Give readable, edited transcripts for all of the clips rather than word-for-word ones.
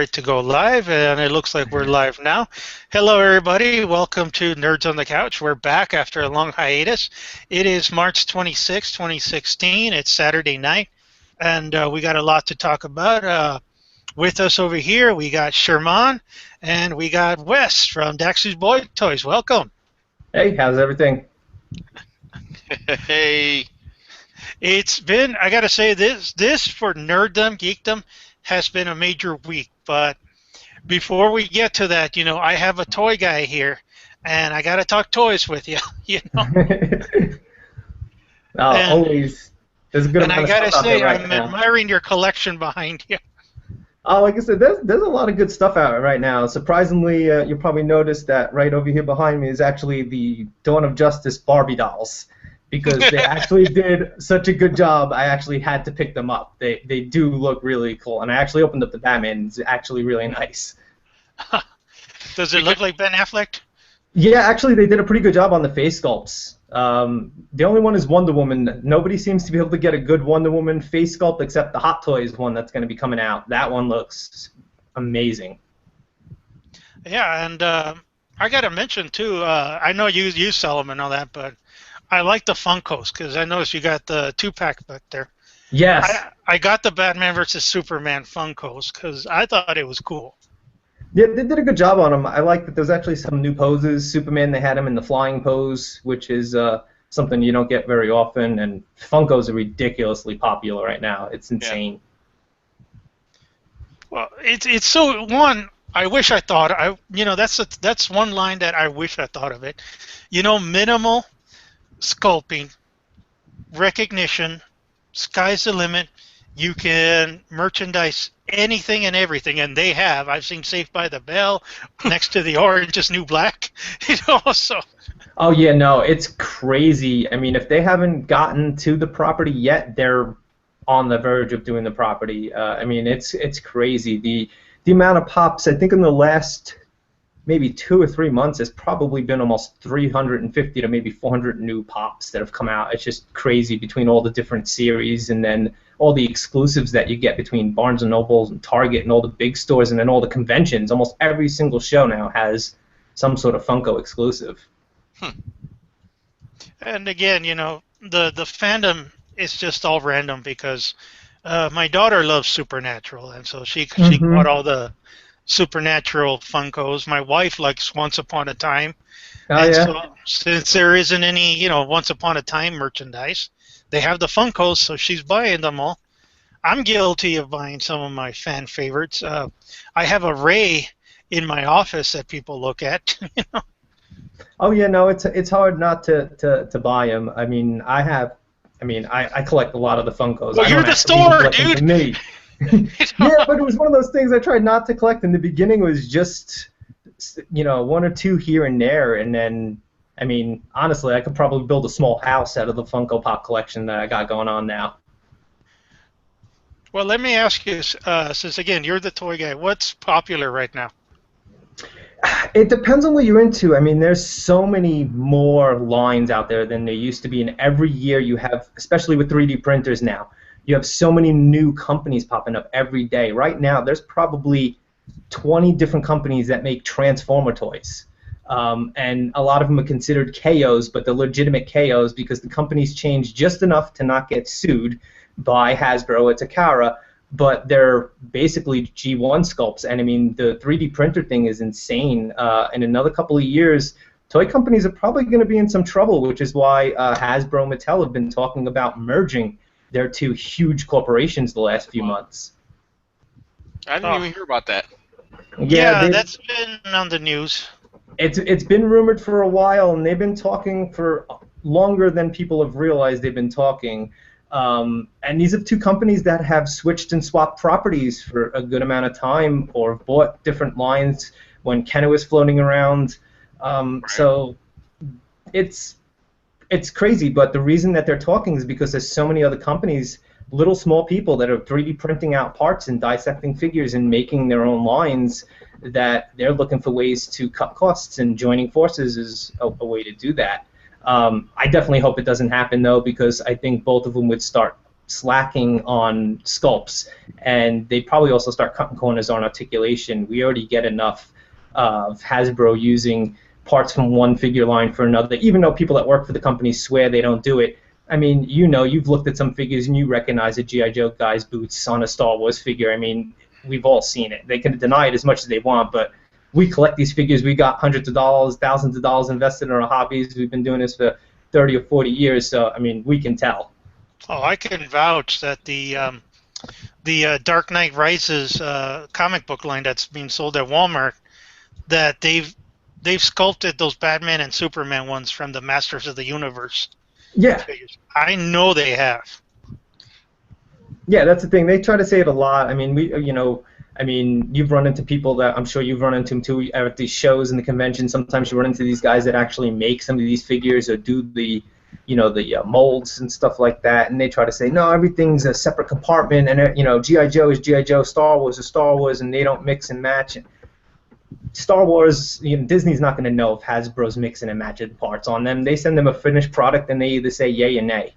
it to go live, and it looks like we're live now. Hello, everybody. Welcome to Nerds on the Couch. We're back after a long hiatus. It is March 26, 2016. It's Saturday night, and we got a lot to talk about. With us over here, we got Sherman, and we got Wes from Dax's Boy Toys. Welcome. Hey, how's everything? Hey. It's been, I gotta say, this for nerddom, geekdom, has been a major week. But before we get to that, you know, I have a toy guy here, and I gotta talk toys with you. You know. Always. There's a good and amount I of gotta stuff out say, there right I'm now. admiring your collection behind you. Like I said, there's a lot of good stuff out right now. Surprisingly, you'll probably notice that right over here behind me is actually the Dawn of Justice Barbie dolls. Because they actually did such a good job, I actually had to pick them up. They do look really cool, and I actually opened up the Batman. It's actually really nice. Does it look like Ben Affleck? Yeah, actually, they did a pretty good job on the face sculpts. The only one is Wonder Woman. Nobody seems to be able to get a good Wonder Woman face sculpt except the Hot Toys one that's going to be coming out. That one looks amazing. Yeah, and I got to mention, too, I know you sell them and all that, but I like the Funkos because I noticed you got the 2-pack back there. Yes. I got the Batman versus Superman Funkos because I thought it was cool. Yeah, they did a good job on them. I like that there's actually some new poses. Superman, they had him in the flying pose, which is something you don't get very often. And Funkos are ridiculously popular right now. It's insane. Yeah. Well, it's so one. I wish I thought. That's one line that I wish I thought of it. You know, minimal sculpting, recognition, sky's the limit. You can merchandise anything and everything, and they have. I've seen Saved by the Bell next to the Orange is New Black. You know, so. Oh yeah, no, it's crazy. I mean, if they haven't gotten to the property yet, they're on the verge of doing the property. I mean, it's crazy. The amount of pops. I think in the last maybe 2 or 3 months, there's probably been almost 350 to maybe 400 new pops that have come out. It's just crazy between all the different series and then all the exclusives that you get between Barnes & Noble and Target and all the big stores and then all the conventions. Almost every single show now has some sort of Funko exclusive. And again, you know, the fandom is just all random because my daughter loves Supernatural, and so she bought all the Supernatural Funkos. My wife likes Once Upon a Time. And so since there isn't any, you know, Once Upon a Time merchandise, they have the Funkos, so she's buying them all. I'm guilty of buying some of my fan favorites. I have a Ray in my office that people look at. You know? Oh yeah, no, it's hard not to buy them. I mean, I collect a lot of the Funkos. Well, you're the store, dude. Me. Yeah, but it was one of those things I tried not to collect. In the beginning, it was just, you know, 1 or 2 here and there, and then, I mean, honestly, I could probably build a small house out of the Funko Pop collection that I got going on now. Well, let me ask you, since again you're the toy guy, what's popular right now? It depends on what you're into. I mean, there's so many more lines out there than there used to be, and every year you have, especially with 3D printers now, you have so many new companies popping up every day. Right now, there's probably 20 different companies that make Transformer toys. And a lot of them are considered KOs, but they're legitimate KOs because the companies changed just enough to not get sued by Hasbro or Takara, but they're basically G1 sculpts. And I mean, the 3D printer thing is insane. In another couple of years, toy companies are probably going to be in some trouble, which is why Hasbro and Mattel have been talking about merging their 2 huge corporations the last few months. I didn't even hear about that. Yeah, that's been on the news. It's been rumored for a while, and they've been talking for longer than people have realized they've been talking. And these are 2 companies that have switched and swapped properties for a good amount of time or bought different lines when Kenner was floating around. So it's crazy, but the reason that they're talking is because there's so many other companies, little small people that are 3D printing out parts and dissecting figures and making their own lines, that they're looking for ways to cut costs, and joining forces is a way to do that. I definitely hope it doesn't happen, though, because I think both of them would start slacking on sculpts, and they probably also start cutting corners on articulation. We already get enough of Hasbro using parts from one figure line for another, even though people that work for the company swear they don't do it. I mean, you've looked at some figures and you recognize a G.I. Joe guy's boots on a Star Wars figure. I mean, we've all seen it. They can deny it as much as they want, but we collect these figures. We got hundreds of dollars, thousands of dollars invested in our hobbies. We've been doing this for 30 or 40 years, so, I mean, we can tell. Oh, I can vouch that the Dark Knight Rises comic book line that's being sold at Walmart, that they've sculpted those Batman and Superman ones from the Masters of the Universe. Yeah. Figures. I know they have. Yeah, that's the thing. They try to say it a lot. I mean, you've run into people that I'm sure you've run into them too at these shows and the conventions. Sometimes you run into these guys that actually make some of these figures or do the molds and stuff like that, and they try to say, no, everything's a separate compartment, and G.I. Joe is G.I. Joe, Star Wars is Star Wars, and they don't mix and match. Star Wars, Disney's not going to know if Hasbro's mixing and matching parts on them. They send them a finished product, and they either say yay or nay.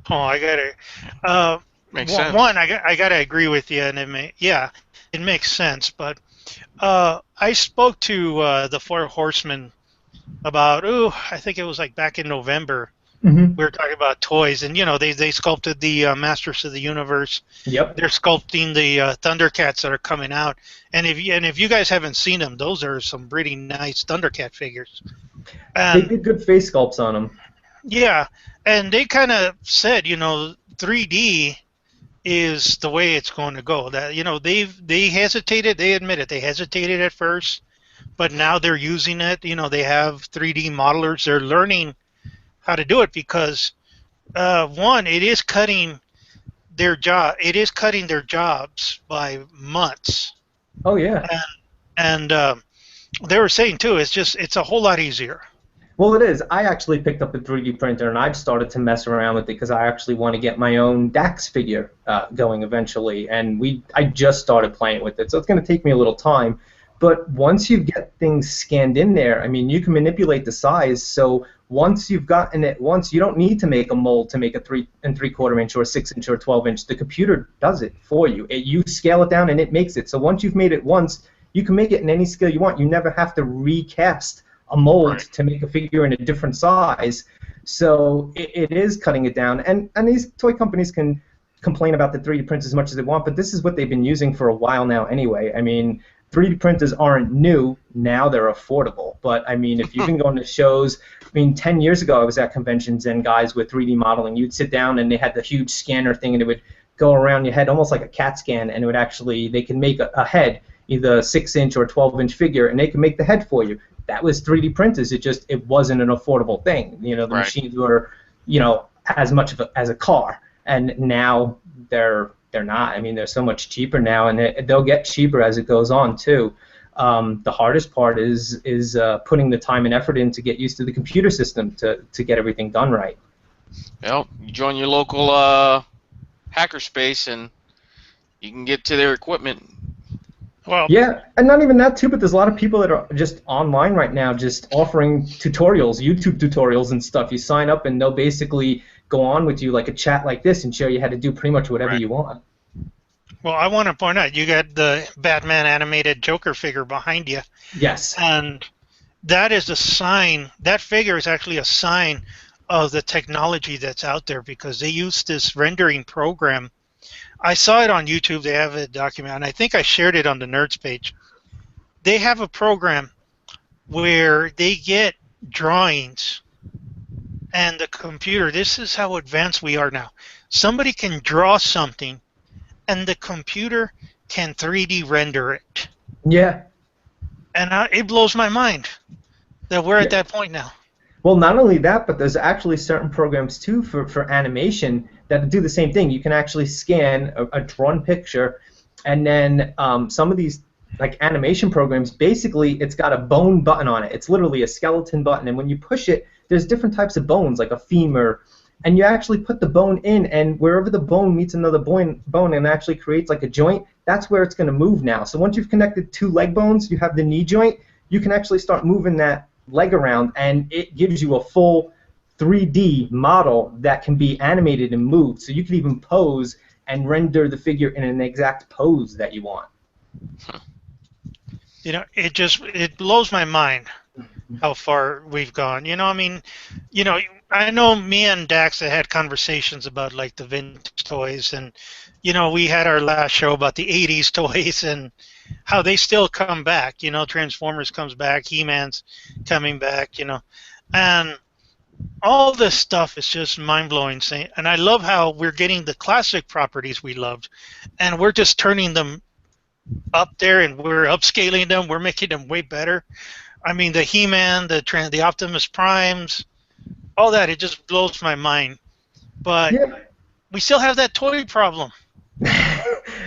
Oh, I got it. Makes sense. One, I got to agree with you, and it makes sense. But I spoke to the Four Horsemen about, I think it was like back in November. Mm-hmm. We were talking about toys, and they sculpted the Masters of the Universe. Yep. They're sculpting the Thundercats that are coming out, and if you guys haven't seen them, those are some pretty nice Thundercat figures. They did good face sculpts on them. Yeah, and they kind of said, 3D is the way it's going to go. That they hesitated. They admitted they hesitated at first, but now they're using it. They have 3D modelers. They're learning how to do it because one, it is cutting their job. It is cutting their jobs by months. Oh yeah. And they were saying too, it's a whole lot easier. Well, it is. I actually picked up a 3D printer, and I've started to mess around with it because I actually want to get my own Dax figure going eventually, and I just started playing with it, so it's going to take me a little time. But once you get things scanned in there, I mean, you can manipulate the size, so once you've gotten it once, you don't need to make a mold to make a 3 3/4 inch or a 6 inch or a 12 inch. The computer does it for you. You scale it down, and it makes it. So once you've made it once, you can make it in any scale you want. You never have to recast a mold to make a figure in a different size. So it is cutting it down. And these toy companies can complain about the 3D prints as much as they want, but this is what they've been using for a while now anyway. I mean, 3D printers aren't new. Now they're affordable. But, I mean, if you've been going to shows, 10 years ago I was at conventions and guys with 3D modeling, you'd sit down and they had the huge scanner thing and it would go around your head almost like a CAT scan, and it would actually, they can make a head, either a 6 inch or a 12 inch figure, and they can make the head for you. That was 3D printers. It wasn't an affordable thing. The machines were, as much as a car, and now they're not. I mean, they're so much cheaper now, and they'll get cheaper as it goes on too. The hardest part is putting the time and effort in to get used to the computer system to get everything done right. Well, you join your local hackerspace, and you can get to their equipment. Well, yeah, and not even that too, but there's a lot of people that are just online right now just offering tutorials, YouTube tutorials and stuff. You sign up and they'll basically go on with you like a chat like this and show you how to do pretty much whatever you want. Well, I want to point out, you got the Batman animated Joker figure behind you. Yes. And that is a sign, that figure is actually a sign of the technology that's out there, because they use this rendering program. I saw it on YouTube. They have a document, and I think I shared it on the Nerds page. They have a program where they get drawings, and the computer, this is how advanced we are now. Somebody can draw something, and the computer can 3D render it. Yeah. And it blows my mind that we're at that point now. Well, not only that, but there's actually certain programs too for animation that do the same thing. You can actually scan a drawn picture, and then some of these like animation programs, basically it's got a bone button on it. It's literally a skeleton button, and when you push it, there's different types of bones, like a femur, and you actually put the bone in, and wherever the bone meets another bone and actually creates like a joint, that's where it's going to move now. So once you've connected two leg bones, you have the knee joint, you can actually start moving that leg around, and it gives you a full 3D model that can be animated and moved, so you can even pose and render the figure in an exact pose that you want. You know, it blows my mind how far we've gone. You know, I mean, you know, I know me and Dax had conversations about like the vintage toys, and you know, we had our last show about the '80s toys and how they still come back. You know, Transformers comes back, He-Man's coming back. You know, and all this stuff is just mind-blowing. And I love how we're getting the classic properties we loved, and we're just turning them up there, and we're upscaling them. We're making them way better. I mean, the He-Man, the Optimus Primes, all that, it just blows my mind. But Yeah. we still have that toy problem.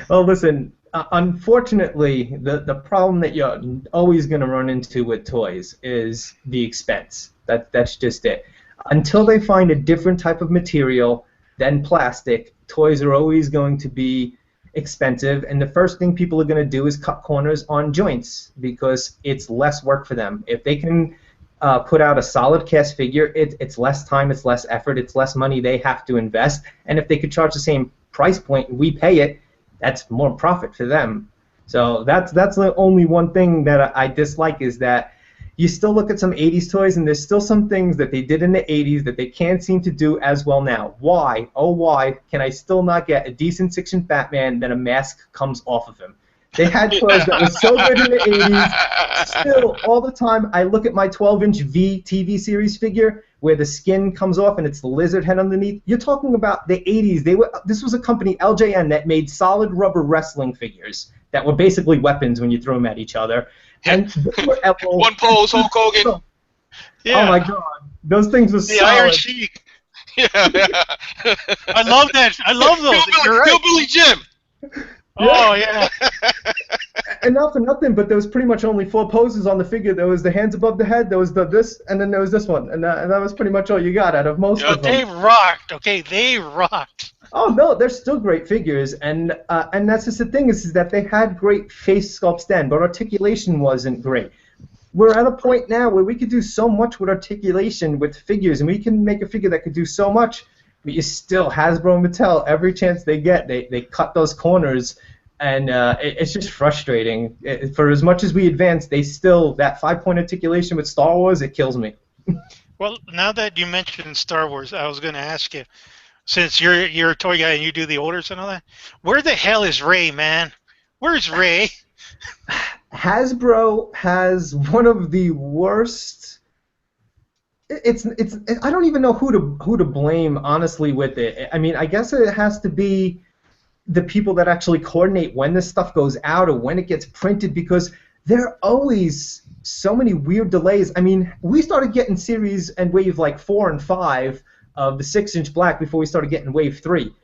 Well, listen, unfortunately, the problem that you're always going to run into with toys is the expense. That's just it. Until they find a different type of material than plastic, toys are always going to be expensive, and the first thing people are going to do is cut corners on joints because it's less work for them. If they can put out a solid cast figure, it's less time, it's less effort, it's less money they have to invest, and if they could charge the same price point and we pay it, that's more profit for them. So that's the only one thing that I dislike, is that you still look at some 80s toys and there's still some things that they did in the 80s that they can't seem to do as well now. Why, oh why, can I still not get a decent 6-inch Batman that a mask comes off of him? They had toys that were so good in the 80s. Still, all the time, I look at my 12-inch V TV series figure where the skin comes off and it's the lizard head underneath. You're talking about the 80s. This was a company, LJN, that made solid rubber wrestling figures that were basically weapons when you threw them at each other. And one pose, Hulk Hogan. Yeah. Oh my God, those things were the solid. Iron Sheik. Yeah. I love that. I love those. You're right. Hillbilly Jim. Oh yeah. And not for nothing, but there was pretty much only 4 poses on the figure. There was the hands above the head, there was this, and then there was this one, and that was pretty much all you got out of most of them. They rocked. Okay, they rocked. Oh no, they're still great figures, and that's just the thing is that they had great face sculpts then, but articulation wasn't great. We're at a point now where we could do so much with articulation with figures, and we can make a figure that could do so much. But you still, Hasbro and Mattel, every chance they get, they cut those corners, and it's just frustrating. For as much as we advance, they still, that 5-point articulation with Star Wars, it kills me. Well, now that you mentioned Star Wars, I was going to ask you, since you're a toy guy and you do the orders and all that, where the hell is Rey, man? Where's Rey? Hasbro has one of the worst. It's I don't even know who to blame, honestly, with it. I mean, I guess it has to be the people that actually coordinate when this stuff goes out or when it gets printed, because there are always so many weird delays. I mean, we started getting series and wave like 4 and 5 of the 6-inch black before we started getting wave 3.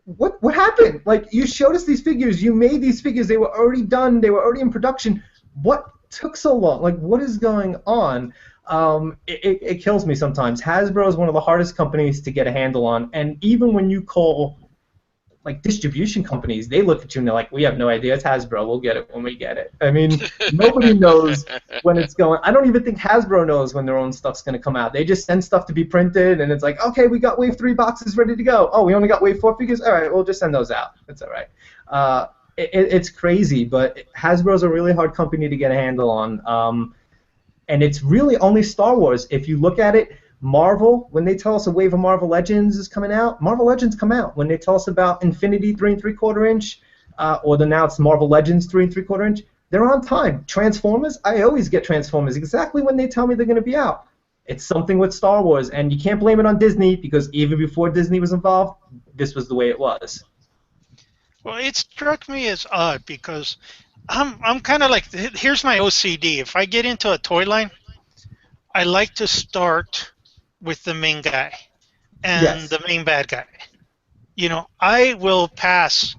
What happened? Like, you showed us these figures, you made these figures, they were already done, they were already in production. What took so long? Like, what is going on? It kills me sometimes. Hasbro is one of the hardest companies to get a handle on, and even when you call like distribution companies, they look at you and they're like, we have no idea, it's Hasbro, we'll get it when we get it. I mean, nobody knows when it's going. I don't even think Hasbro knows when their own stuff's going to come out. They just send stuff to be printed, and it's like, okay, we got wave 3 boxes ready to go. Oh, we only got wave 4 figures? All right, we'll just send those out. It's all right. It's crazy, but Hasbro's a really hard company to get a handle on. And it's really only Star Wars. If you look at it, Marvel, when they tell us a wave of Marvel Legends is coming out, Marvel Legends come out. When they tell us about Infinity 3 3/4 inch, or now it's Marvel Legends 3 3/4 inch, they're on time. Transformers, I always get Transformers exactly when they tell me they're going to be out. It's something with Star Wars, and you can't blame it on Disney, because even before Disney was involved, this was the way it was. Well, it struck me as odd because I'm kind of like, here's my OCD. If I get into a toy line, I like to start with the main guy and Yes. the main bad guy. You know, I will pass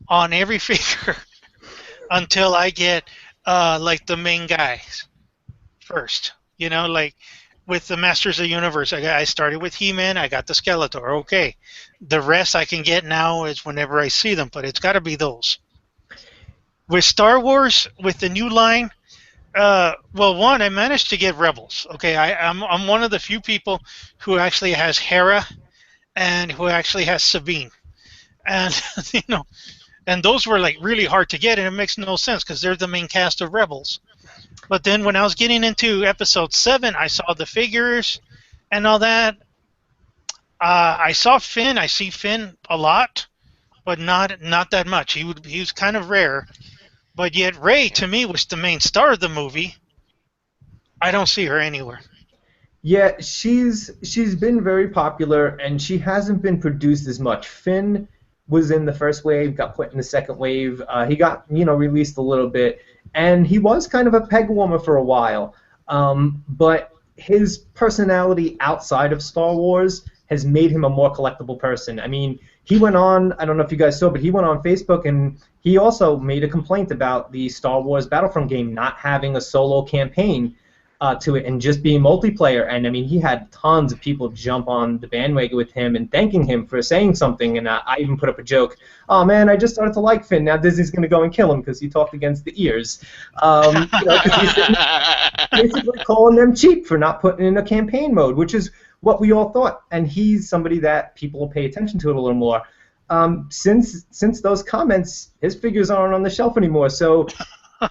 on every figure until I get like the main guys first. You know, like with the Masters of the Universe, I started with He-Man, I got the Skeletor. Okay, the rest I can get now is whenever I see them, but it's got to be those. With Star Wars, with the new line, Well, one, I managed to get Rebels. Okay, I'm one of the few people who actually has Hera and who actually has Sabine, and you know, and those were like really hard to get, and it makes no sense because they're the main cast of Rebels. But then when I was getting into Episode 7, I saw the figures and all that. I saw Finn. I see Finn a lot, but not that much. He was kind of rare. But yet Rey, to me, was the main star of the movie. I don't see her anywhere. Yeah, she's been very popular, and she hasn't been produced as much. Finn was in the first wave, got put in the second wave. He got released a little bit, and he was kind of a peg warmer for a while. But his personality outside of Star Wars has made him a more collectible person. I mean, he went on, I don't know if you guys saw, but he went on Facebook and he also made a complaint about the Star Wars Battlefront game not having a solo campaign to it and just being multiplayer. And I mean, he had tons of people jump on the bandwagon with him and thanking him for saying something. And I even put up a joke. Oh man, I just started to like Finn. Now Disney's going to go and kill him because he talked against the ears. 'Cause he's basically calling them cheap for not putting in a campaign mode, which is what we all thought. And he's somebody that people will pay attention to it a little more. Since those comments, his figures aren't on the shelf anymore. So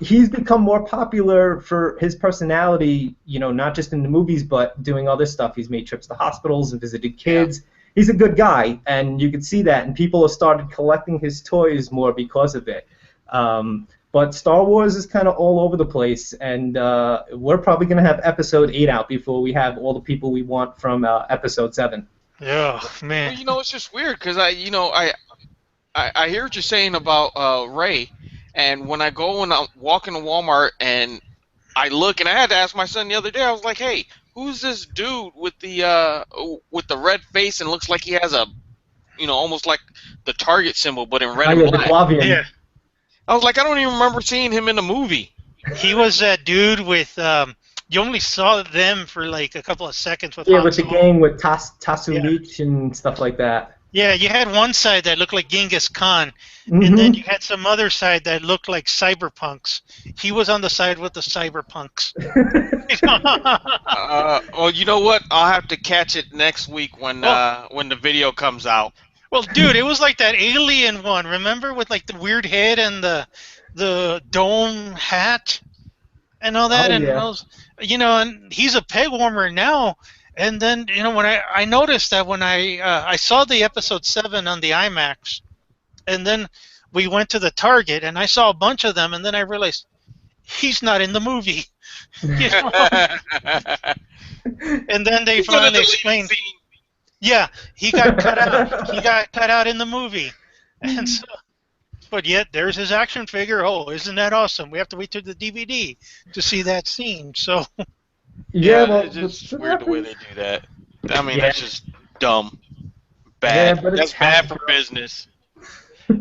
he's become more popular for his personality, not just in the movies, but doing other stuff. He's made trips to hospitals and visited kids. Yeah. He's a good guy, and you can see that, and people have started collecting his toys more because of it. But Star Wars is kind of all over the place, and we're probably going to have Episode 8 out before we have all the people we want from Episode 7. Yeah, man. Well, it's just weird, because I hear what you're saying about Rey. And when I go and I'm walking to Walmart and I look, and I had to ask my son the other day, I was like, hey, who's this dude with the red face and looks like he has a, almost like the Target symbol, but in red and black. Yeah. I was like, I don't even remember seeing him in the movie. He was that dude with, you only saw them for like a couple of seconds with with the gang with Tasu Leech and stuff like that. Yeah, you had one side that looked like Genghis Khan, and then you had some other side that looked like cyberpunks. He was on the side with the cyberpunks. Well, you know what? I'll have to catch it next week when the video comes out. Well, dude, it was like that alien one, remember, with like the weird head and the dome hat and all that, those, and he's a peg warmer now. And then, when I noticed that when I saw the Episode 7 on the IMAX, and then we went to the Target, and I saw a bunch of them, and then I realized he's not in the movie. And then they finally explained, yeah, he got cut out. He got cut out in the movie. And so, but yet, there's his action figure. Oh, isn't that awesome? We have to wait till the DVD to see that scene. So... Yeah, well, it's just weird the way they do that. I mean, that's just dumb. Bad. Yeah, that's bad for business.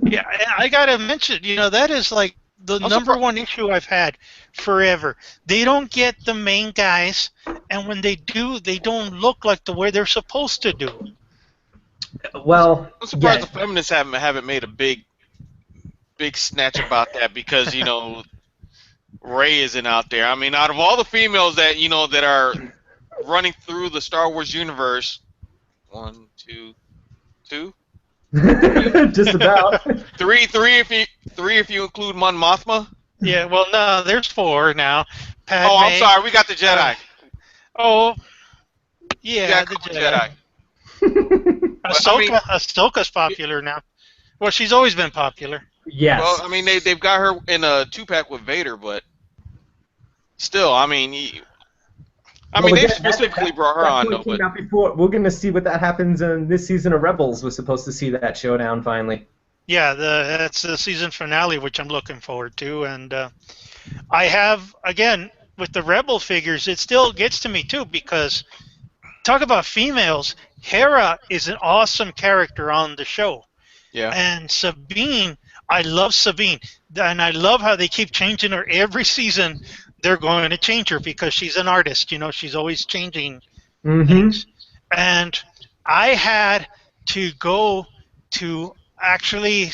Yeah, I gotta mention, that is like the number one issue I've had forever. They don't get the main guys, and when they do, they don't look like the way they're supposed to do. Well, I'm surprised the feminists haven't made a big snatch about that, because Rey isn't out there. I mean, out of all the females that that are running through the Star Wars universe, 1, 2, 2, just about three if you include Mon Mothma. Yeah, well, no, there's 4 now. Padme, oh, I'm sorry, we got the Jedi. Yeah, the Jedi. Ahsoka's popular now. Well, she's always been popular. Yes. Well, I mean, they've got her in a 2-pack with Vader, but still, I mean, they specifically brought her on, though. But before. We're going to see what that happens in this season of Rebels. We're supposed to see that showdown finally. Yeah, that's the season finale, which I'm looking forward to. And I have, again, with the Rebel figures, it still gets to me, too, because talk about females, Hera is an awesome character on the show. Yeah. And Sabine, I love Sabine, and I love how they keep changing her every season. They're going to change her because she's an artist. She's always changing things. And I had to go to actually,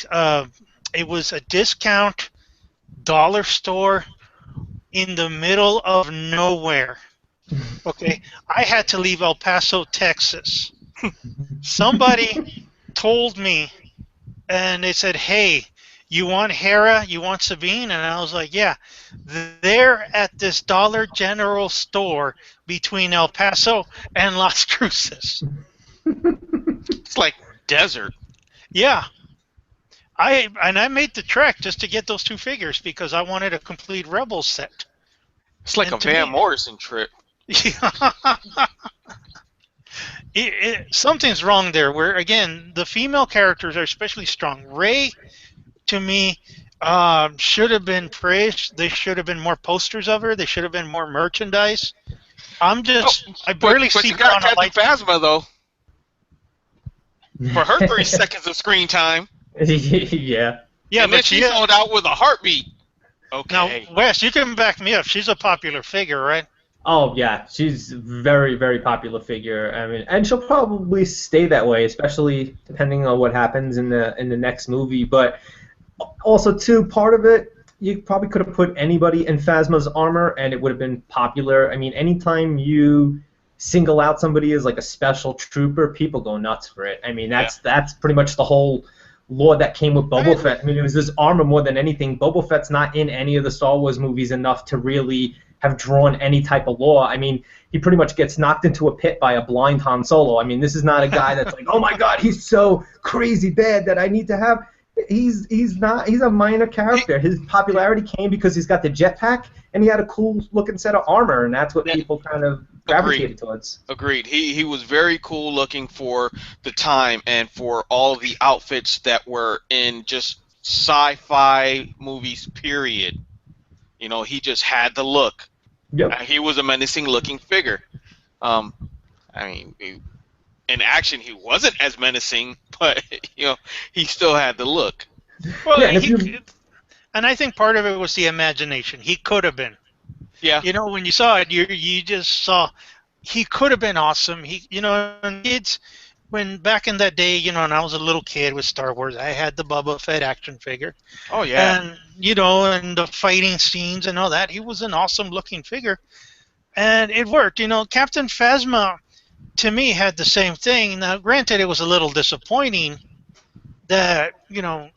it was a discount dollar store in the middle of nowhere. Okay, I had to leave El Paso, Texas. Somebody told me, and they said, "Hey, you want Hera? You want Sabine?" And I was like, "Yeah." They're at this Dollar General store between El Paso and Las Cruces. It's like desert. Yeah, I made the trek just to get those two figures because I wanted a complete Rebels set. It's like And a to Van me, Morrison trip. something's wrong there. Where again, the female characters are especially strong. Rey, to me, should have been praised. They should have been more posters of her. They should have been more merchandise. Oh, I but barely see you her got on a Captain lightsaber. Phasma though for her 3 seconds of screen time, Yeah. Yeah, and then but she sold out with a heartbeat. now, Okay. Wes, you can back me up. She's a popular figure, right? Oh yeah, she's a very, very popular figure. I mean, and she'll probably stay that way, especially depending on what happens in the next movie. But also, too, part of it, you probably could have put anybody in Phasma's armor, and it would have been popular. I mean, anytime you single out somebody as like a special trooper, people go nuts for it. I mean, that's pretty much the whole lore that came with Boba Fett. I mean, it was this armor more than anything. Boba Fett's not in any of the Star Wars movies enough to really have drawn any type of lore. I mean, he pretty much gets knocked into a pit by a blind Han Solo. I mean, this is not a guy that's like, oh my God, he's so crazy bad that I need to have. He's not. He's a minor character. His popularity came because he's got the jetpack and he had a cool looking set of armor, and that's what people kind of gravitated towards. Agreed. He was very cool looking for the time and for all of the outfits that were in just sci-fi movies. Period. You know, he just had the look. Yep. He was a menacing looking figure. I mean, in action he wasn't as menacing, but you know, he still had the look. Well, Yeah, and I think part of it was the imagination. He could have been. Yeah. You know, when you saw it, you just saw he could have been awesome. And kids, when back in that day, when I was a little kid with Star Wars, I had the Boba Fett action figure. Oh yeah. And and the fighting scenes and all that, he was an awesome looking figure, and it worked. Captain Phasma, to me, had the same thing. Now, granted, it was a little disappointing that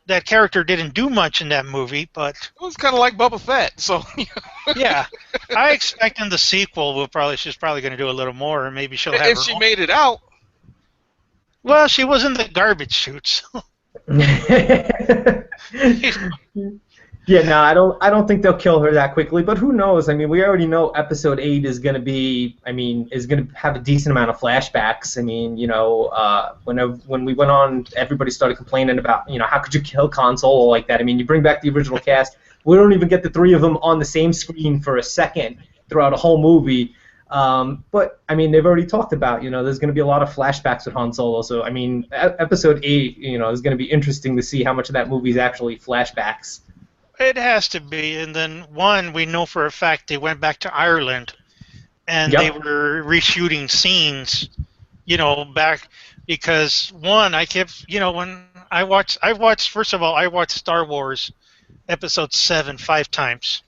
that character didn't do much in that movie, but It was kind of like Boba Fett. So yeah, I expect in the sequel she's probably going to do a little more, and maybe she'll have if her she own. made it out. Well, she was in the garbage chute. Yeah, no, I don't think they'll kill her that quickly, but who knows? I mean, we already know Episode 8 is going to have a decent amount of flashbacks. I mean, when we went on, everybody started complaining about, how could you kill Han Solo like that? I mean, you bring back the original cast, we don't even get the three of them on the same screen for a second throughout a whole movie. But, I mean, they've already talked about, there's going to be a lot of flashbacks with Han Solo. So, I mean, Episode 8, is going to be interesting to see how much of that movie is actually flashbacks. It has to be. And then, we know for a fact they went back to Ireland, and Yep. they were reshooting scenes, back, because, I kept, when I watched, first of all, I watched Star Wars Episode 7 5 times,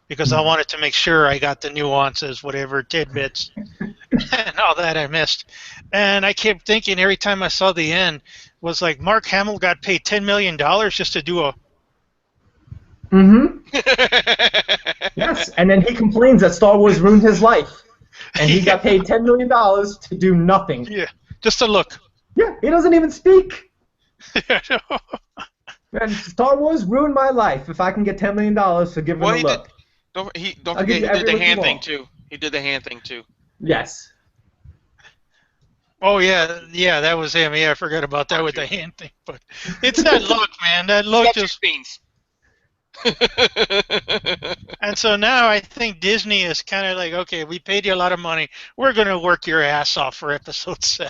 because I wanted to make sure I got the nuances, whatever tidbits, and all that I missed. And I kept thinking every time I saw the end, was like, Mark Hamill got paid $10 million just to do a... Mm-hmm. Yes, and then he complains that Star Wars ruined his life, and he got paid $10 million to do nothing. Yeah, just to look. Yeah, he doesn't even speak. Man, Star Wars ruined my life. If I can get $10 million for giving him a look. Don't I'll forget give he you did every the look you hand thing want. too. He did the hand thing too. Yes. Oh, yeah, that was him. Yeah, I forgot about that with the hand thing. But it's that look, man. That look just... Beans. And so now I think Disney is kind of like, okay, we paid you a lot of money. We're going to work your ass off for Episode 7.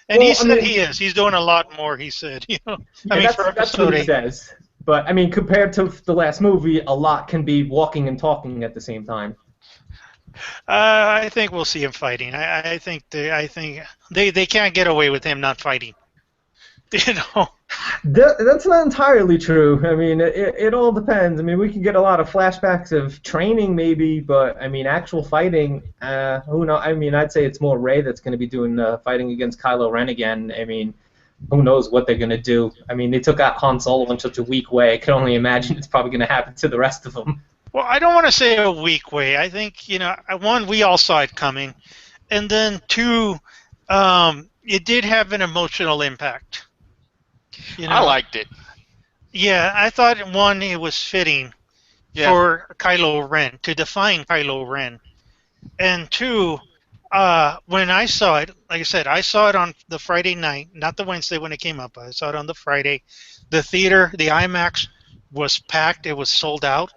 And he said he is. He's doing a lot more, he said. For That's what Episode he 8. says. But, I mean, compared to the last movie, a lot can be walking and talking at the same time. I think we'll see him fighting. I think they can't get away with him not fighting. You know. That's not entirely true. I mean, it all depends. I mean, we can get a lot of flashbacks of training, maybe, but I mean, actual fighting, who knows? I mean, I'd say it's more Rey that's going to be doing fighting against Kylo Ren again. I mean, who knows what they're going to do? I mean, they took out Han Solo in such a weak way. I can only imagine it's probably going to happen to the rest of them. Well, I don't want to say a weak way. I think, one, we all saw it coming, and then two, it did have an emotional impact. I liked it. Yeah, I thought, one, it was fitting for Kylo Ren, to define Kylo Ren. And two, when I saw it, like I said, I saw it on the Friday night, not the Wednesday when it came up. I saw it on the Friday. The theater, the IMAX, was packed. It was sold out.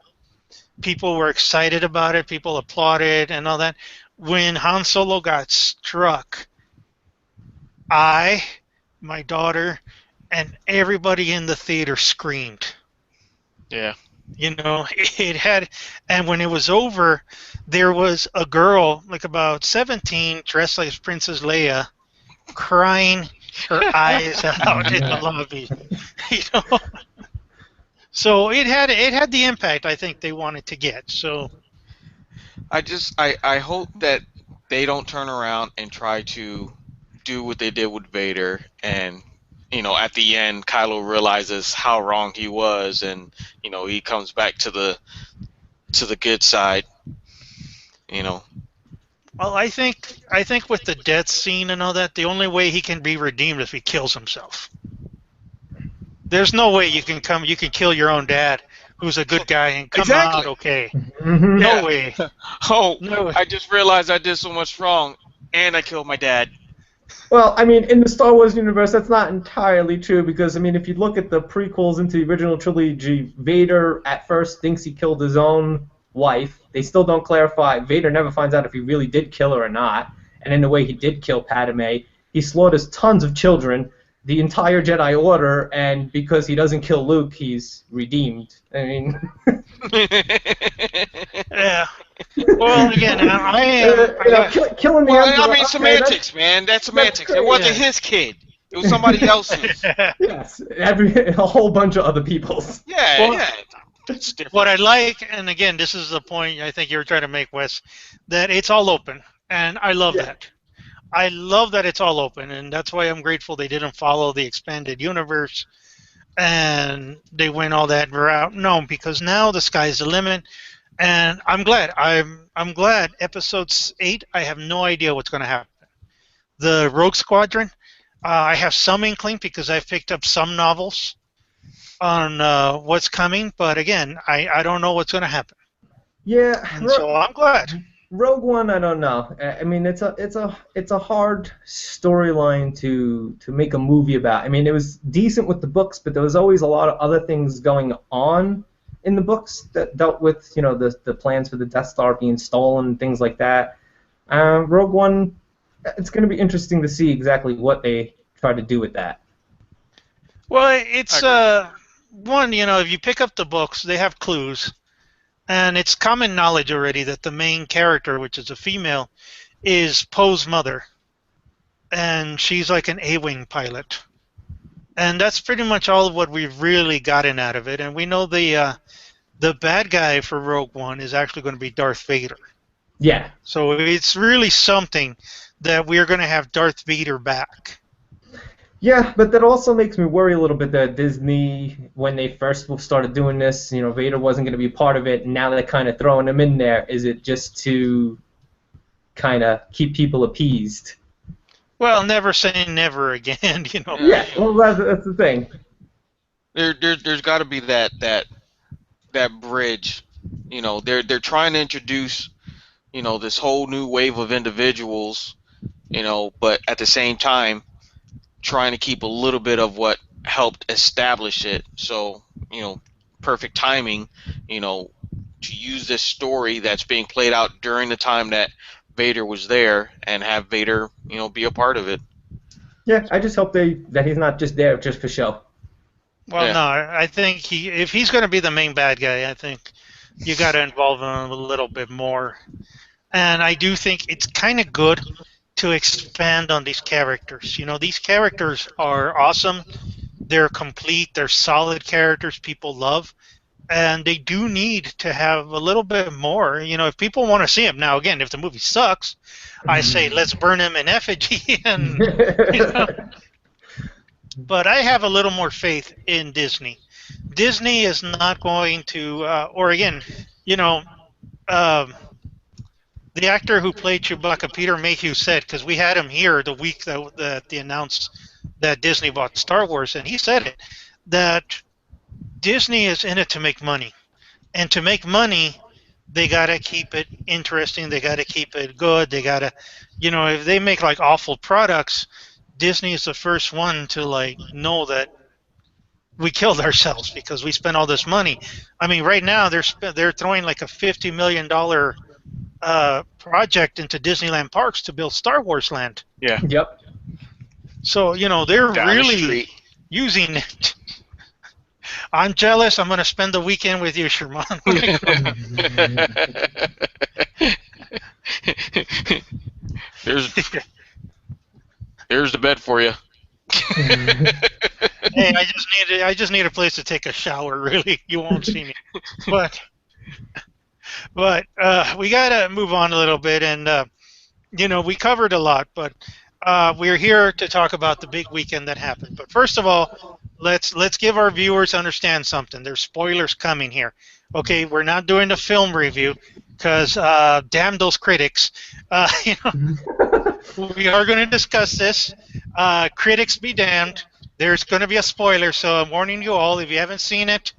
People were excited about it. People applauded and all that. When Han Solo got struck, my daughter, and everybody in the theater screamed. Yeah. It had, and when it was over, there was a girl, like about 17, dressed like Princess Leia, crying her eyes out in the lobby. So it had the impact I think they wanted to get. So I hope that they don't turn around and try to do what they did with Vader, and at the end Kylo realizes how wrong he was, and he comes back to the good side. Well, I think with the death scene and all that, the only way he can be redeemed is if he kills himself. There's no way you can kill your own dad, who's a good guy, and come out okay. Mm-hmm. No way. No way. I just realized I did so much wrong, and I killed my dad. Well, I mean, in the Star Wars universe, that's not entirely true, because, I mean, if you look at the prequels into the original trilogy, Vader at first thinks he killed his own wife. They still don't clarify. Vader never finds out if he really did kill her or not. And in a way, he did kill Padme. He slaughters tons of children, the entire Jedi Order, and because he doesn't kill Luke, he's redeemed. I mean... Yeah. Well, again, I am... killing the Well, I mean, semantics, man. That's semantics. It wasn't his kid. It was somebody else's. Yes, a whole bunch of other people's. Yeah, yeah. That's different. What I like, and again, this is the point I think you were trying to make, Wes, that it's all open, and I love that. I love that it's all open, and that's why I'm grateful they didn't follow the expanded universe, and they went all that route. No, because now the sky's the limit, and I'm glad. I'm glad. Episode 8, I have no idea what's going to happen. The Rogue Squadron, I have some inkling because I've picked up some novels on what's coming, but again, I don't know what's going to happen. Yeah, and so I'm glad. Rogue One, I don't know. I mean, it's a hard storyline to make a movie about. I mean, it was decent with the books, but there was always a lot of other things going on in the books that dealt with, the plans for the Death Star being stolen and things like that. Rogue One, it's going to be interesting to see exactly what they try to do with that. Well, it's one, if you pick up the books, they have clues. And it's common knowledge already that the main character, which is a female, is Poe's mother. And she's like an A-wing pilot. And that's pretty much all of what we've really gotten out of it. And we know the bad guy for Rogue One is actually going to be Darth Vader. Yeah. So it's really something that we're going to have Darth Vader back. Yeah, but that also makes me worry a little bit that Disney, when they first started doing this, Vader wasn't going to be part of it, and now they're kind of throwing him in there. Is it just to kind of keep people appeased? Well, never say never again, Yeah, well, that's the thing. There's got to be that bridge. They're trying to introduce, this whole new wave of individuals, but at the same time, trying to keep a little bit of what helped establish it. So, perfect timing, to use this story that's being played out during the time that Vader was there and have Vader, be a part of it. Yeah, I just hope that he's not just there just for show. Well, no, I think if he's going to be the main bad guy, I think you got to involve him a little bit more. And I do think it's kind of good to expand on these characters. You know, these characters are awesome. They're complete. They're solid characters people love. And they do need to have a little bit more. You know, if people want to see them. Now, again, if the movie sucks, I say let's burn him in effigy. And, you know, but I have a little more faith in Disney. Disney is not going to, or again, you know, um, the actor who played Chewbacca, Peter Mayhew, said, because we had him here the week that they announced that Disney bought Star Wars, and he said it, that Disney is in it to make money. And to make money, they got to keep it interesting. They got to keep it good. They got to, you know, if they make like awful products, Disney is the first one to like know that we killed ourselves because we spent all this money. I mean, right now they're throwing like a $50 million project into Disneyland parks to build Star Wars Land. Yeah. Yep. So, you know, they're Down the really street. using it. I'm jealous. I'm going to spend the weekend with you, Sherman. Here's the bed for you. Hey, I just need a place to take a shower. Really, you won't see me. But we gotta move on a little bit, and you know, we covered a lot, but we're here to talk about the big weekend that happened. But first of all, let's give our viewers understand something. There's spoilers coming here. Okay, we're not doing a film review because damn those critics. You know, we are going to discuss this. Critics be damned. There's going to be a spoiler, so I'm warning you all. If you haven't seen it,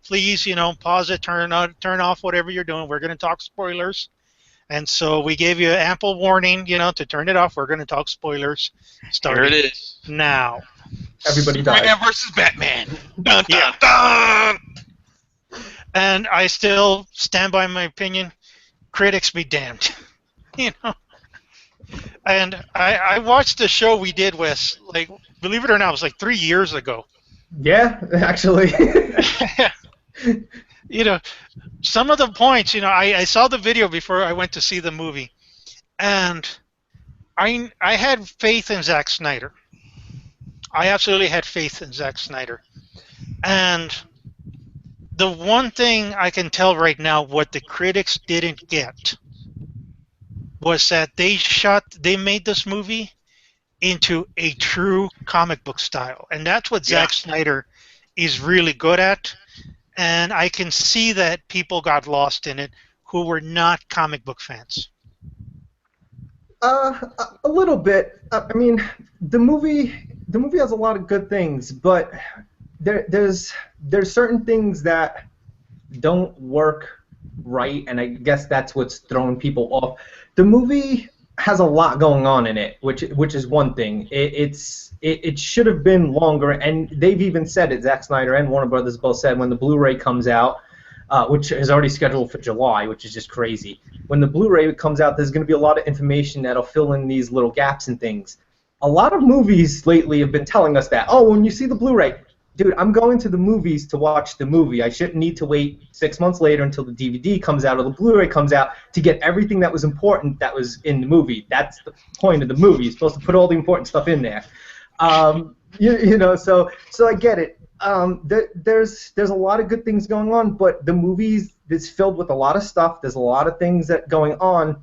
please, you know, pause it, turn off whatever you're doing. We're going to talk spoilers. And so we gave you ample warning, you know, to turn it off. We're going to talk spoilers. Here it is. Now. Everybody died. Superman versus Batman. Dun, Yeah. dun, dun. And I still stand by my opinion. Critics be damned. You know. And I watched the show we did, Wes, like, believe it or not, it was like 3 years ago. Yeah, actually. You know, some of the points, you know, I saw the video before I went to see the movie, and I had faith in Zack Snyder. I absolutely had faith in Zack Snyder. And the one thing I can tell right now, what the critics didn't get, was that they made this movie into a true comic book style. And that's what Zack Snyder is really good at. And I can see that people got lost in it who were not comic book fans. A little bit. I mean, the movie has a lot of good things, but there's certain things that don't work right, and I guess that's what's thrown people off. The movie has a lot going on in it, which is one thing. It should have been longer, and they've even said it. Zack Snyder and Warner Brothers both said when the Blu-ray comes out, which is already scheduled for July, which is just crazy. When the Blu-ray comes out, there's going to be a lot of information that'll fill in these little gaps and things. A lot of movies lately have been telling us that, oh, when you see the Blu-ray, dude, I'm going to the movies to watch the movie. I shouldn't need to wait 6 months later until the DVD comes out or the Blu-ray comes out to get everything that was important that was in the movie. That's the point of the movie. You're supposed to put all the important stuff in there. You know, so I get it. There's a lot of good things going on, but the movie is filled with a lot of stuff. There's a lot of things that going on,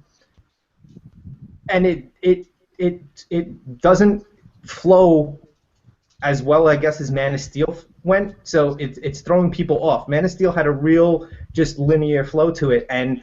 and it doesn't flow as well, I guess, as Man of Steel went. So it's throwing people off. Man of Steel had a real just linear flow to it, and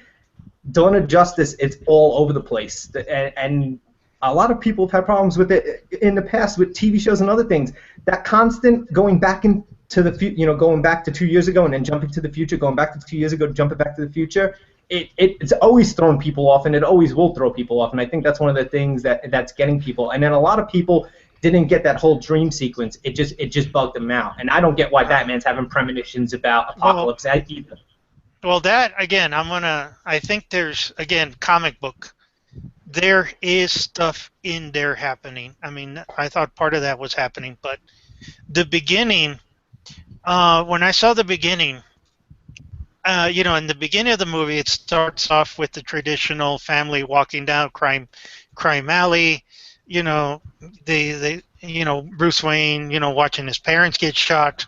Dawn of Justice, it's all over the place, and a lot of people have had problems with it in the past with TV shows and other things. That constant going back into the future, you know, going back to 2 years ago and then jumping to the future, going back to 2 years ago, jumping back to the future, it's always thrown people off, and it always will throw people off. And I think that's one of the things that's getting people. And then a lot of people didn't get that whole dream sequence. It just bugged them out. And I don't get why Batman's having premonitions about apocalypse either. Well, that, again, I think there's, again, comic book. There is stuff in there happening. I mean, I thought part of that was happening, but the beginning, when I saw the beginning, you know, in the beginning of the movie, it starts off with the traditional family walking down crime crime alley, Bruce Wayne, watching his parents get shot.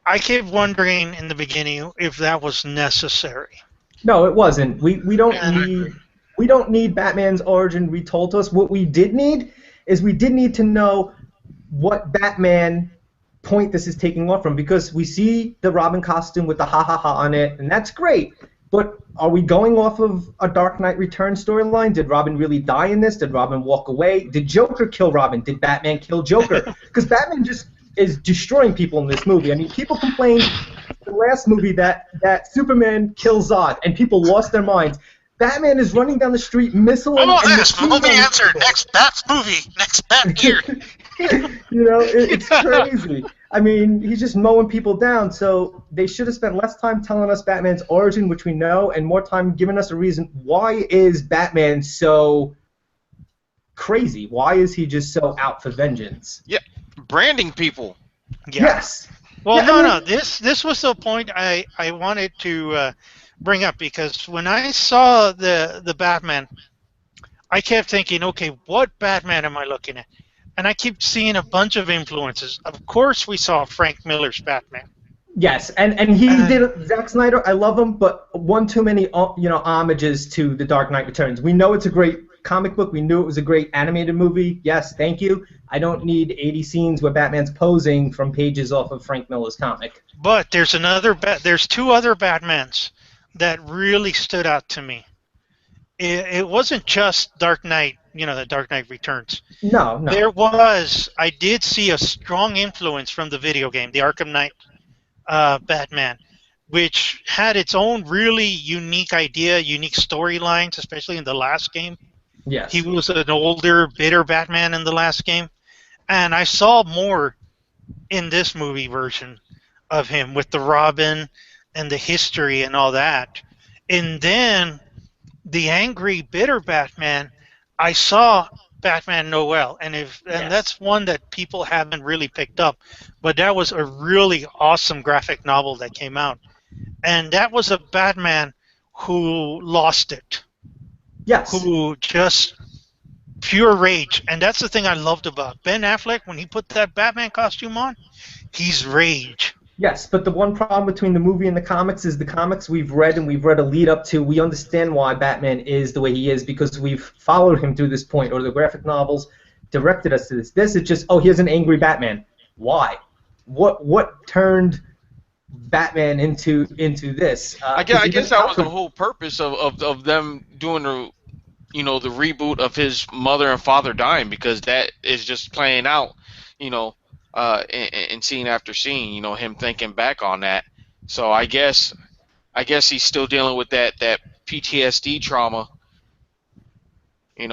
I kept wondering in the beginning if that was necessary. No, it wasn't. We don't And I need agree. we don't need Batman's origin retold to us. What we did need is we did need to know what Batman point this is taking off from, because we see the Robin costume with the ha ha ha on it, and that's great. But are we going off of a Dark Knight Returns storyline? Did Robin really die in this? Did Robin walk away? Did Joker kill Robin? Did Batman kill Joker? Because Batman just is destroying people in this movie. I mean, people complained in the last movie that Superman kills Zod, and people lost their minds. Batman is running down the street, missiling. Oh, and this movie answer. Next Bat's movie. Next Bat year. It's crazy. I mean, he's just mowing people down, so they should have spent less time telling us Batman's origin, which we know, and more time giving us a reason. Why is Batman so crazy? Why is he just so out for vengeance? Yeah, branding people. Yeah. Yes. Well, Yeah, no. This was the point I wanted to bring up, because when I saw the Batman, I kept thinking, okay, what Batman am I looking at? And I keep seeing a bunch of influences. Of course, we saw Frank Miller's Batman. Yes, and he did Zack Snyder. I love him, but one too many homages to The Dark Knight Returns. We know it's a great comic book. We knew it was a great animated movie. Yes, thank you. I don't need 80 scenes where Batman's posing from pages off of Frank Miller's comic. But there's there's two other Batmans that really stood out to me. It wasn't just Dark Knight, the Dark Knight Returns. No. I did see a strong influence from the video game, the Arkham Knight Batman, which had its own really unique idea, unique storylines, especially in the last game. Yes. He was an older, bitter Batman in the last game. And I saw more in this movie version of him with the Robin and the history and all that. And then the angry, bitter Batman, I saw Batman Noel, and that's one that people haven't really picked up, but that was a really awesome graphic novel that came out, and that was a Batman who lost it. Yes. Who just pure rage, and that's the thing I loved about Ben Affleck when he put that Batman costume on. He's rage. Yes, but the one problem between the movie and the comics is the comics we've read and we've read a lead up to. We understand why Batman is the way he is because we've followed him through this point, or the graphic novels directed us to this. This is just, here's an angry Batman. Why? What turned Batman into this? I guess that was the whole purpose of them doing the reboot of his mother and father dying, because that is just playing out, in scene after scene, him thinking back on that. So I guess he's still dealing with that PTSD trauma,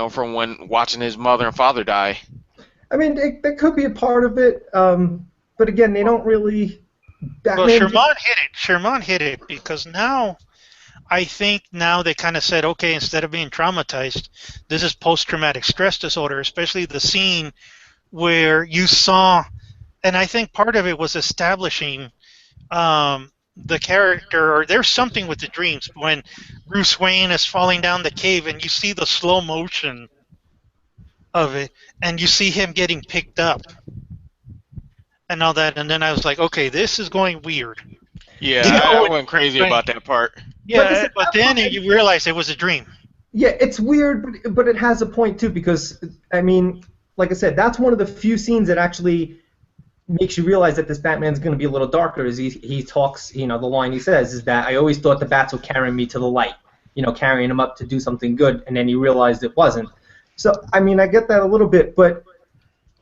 from when watching his mother and father die. I mean, that could be a part of it, but again, they don't really. Sherman hit it because now, I think now they kind of said, okay, instead of being traumatized, this is post-traumatic stress disorder, especially the scene where you saw. And I think part of it was establishing the character, or there's something with the dreams when Bruce Wayne is falling down the cave and you see the slow motion of it and you see him getting picked up and all that. And then I was like, okay, this is going weird. Yeah, I went crazy about that part. Yeah, but then you realize it was a dream. Yeah, it's weird, but it has a point too, because, I mean, like I said, that's one of the few scenes that actually makes you realize that this Batman's going to be a little darker. As he talks, the line he says is that I always thought the bats were carrying me to the light, carrying him up to do something good, and then he realized it wasn't. So, I mean, I get that a little bit, but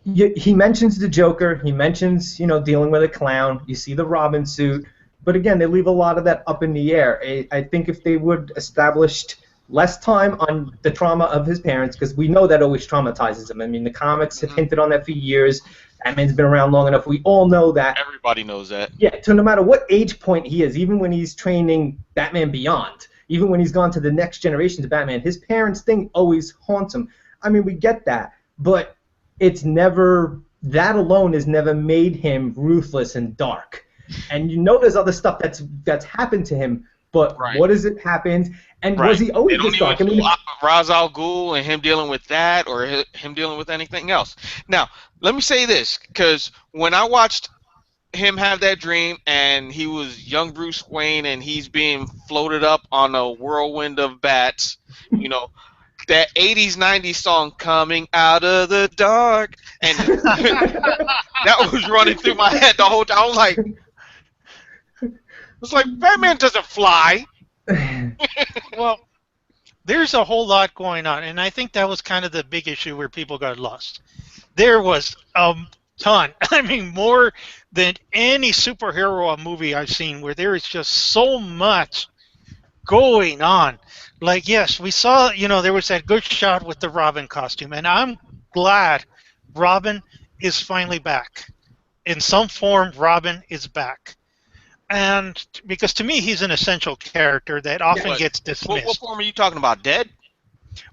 he mentions the Joker, he mentions, dealing with a clown, you see the Robin suit, but again, they leave a lot of that up in the air. I think if they would established less time on the trauma of his parents, because we know that always traumatizes him. I mean, the comics have hinted on that for years. Batman's been around long enough. We all know that. Everybody knows that. Yeah, so no matter what age point he is, even when he's training Batman Beyond, even when he's gone to the next generation of Batman, his parents' thing always haunts him. I mean, we get that, but it's never, that alone has never made him ruthless and dark. And there's other stuff that's happened to him, but Right. what is it happened, and Right. was he They always don't this dark? I even mean, show Ra's al Ghul and him dealing with that, or him dealing with anything else. Now, let me say this, because when I watched him have that dream, and he was young Bruce Wayne, and he's being floated up on a whirlwind of bats, you know, that 80s 90s song, coming out of the dark, and that was running through my head the whole time. I was like, Batman doesn't fly. Well, there's a whole lot going on, and I think that was kind of the big issue where people got lost. There was a ton. I mean, more than any superhero movie I've seen, where there is just so much going on. Like, yes, we saw, there was that good shot with the Robin costume, and I'm glad Robin is finally back. In some form, Robin is back. And because to me, he's an essential character that often But gets what dismissed. form are you talking about? Dead?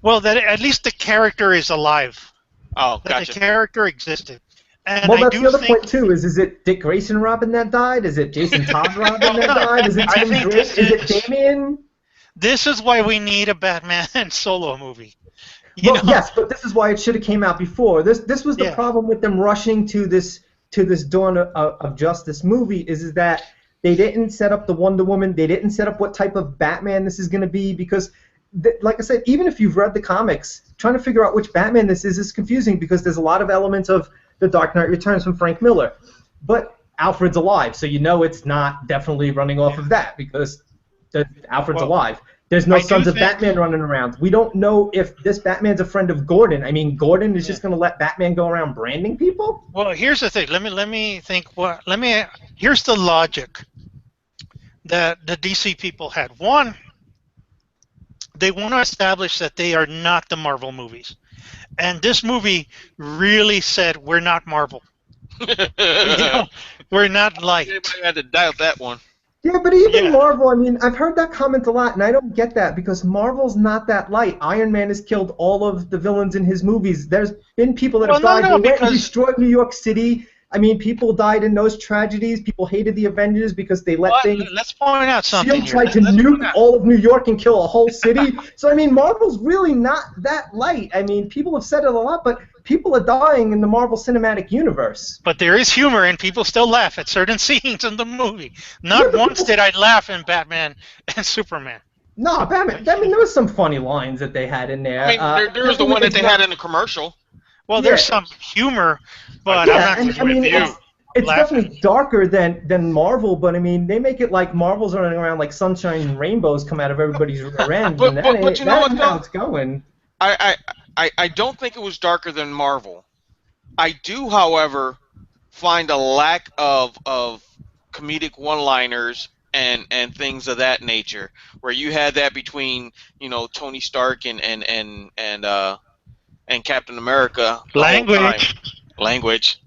Well, that at least the character is alive. Oh, That the gotcha. character existed. And well, I that's the do other think point too. Is it Dick Grayson Robin that died? Is it Jason Todd Robin that died? Is it I Tim think Drake? this Is it is Damian? this is why we need a Batman solo movie. Well, yes, but this is why it should have came out before. This was the Yeah. problem with them rushing to this Dawn of Justice movie is that they didn't set up the Wonder Woman. They didn't set up what type of Batman this is going to be because, like I said, even if you've read the comics, trying to figure out which Batman this is confusing because there's a lot of elements of The Dark Knight Returns from Frank Miller. But Alfred's alive, so you know it's not definitely running off of that because Alfred's alive. There's no Sons of Batman running around. We don't know if this Batman's a friend of Gordon. I mean, Gordon is just going to let Batman go around branding people? Well, here's the thing. Let me think. Here's the logic that the DC people had. One, they want to establish that they are not the Marvel movies, and this movie really said we're not Marvel. We're not light. Anybody had to doubt that one. Yeah, but even Marvel, I mean, I've heard that comment a lot, and I don't get that because Marvel's not that light. Iron Man has killed all of the villains in his movies. There's been people that have died. They went and destroyed New York City. I mean, people died in those tragedies. People hated the Avengers because they let things... Let's point out something S.H.I.E.L.D. tried to nuke all of New York and kill a whole city. So, I mean, Marvel's really not that light. I mean, people have said it a lot, but people are dying in the Marvel Cinematic Universe. But there is humor, and people still laugh at certain scenes in the movie. Not once did I laugh in Batman and Superman. No, Batman. I mean, there was some funny lines that they had in there. I mean, there was the one that they had in the commercial. Well, there's some humor, but I'm not going to review. It's definitely darker than Marvel, but I mean, they make it like Marvel's running around like sunshine and rainbows come out of everybody's rear end, and but you know what, how it's going. I don't think it was darker than Marvel. I do, however, find a lack of comedic one-liners and things of that nature, where you had that between Tony Stark and Captain America. Language.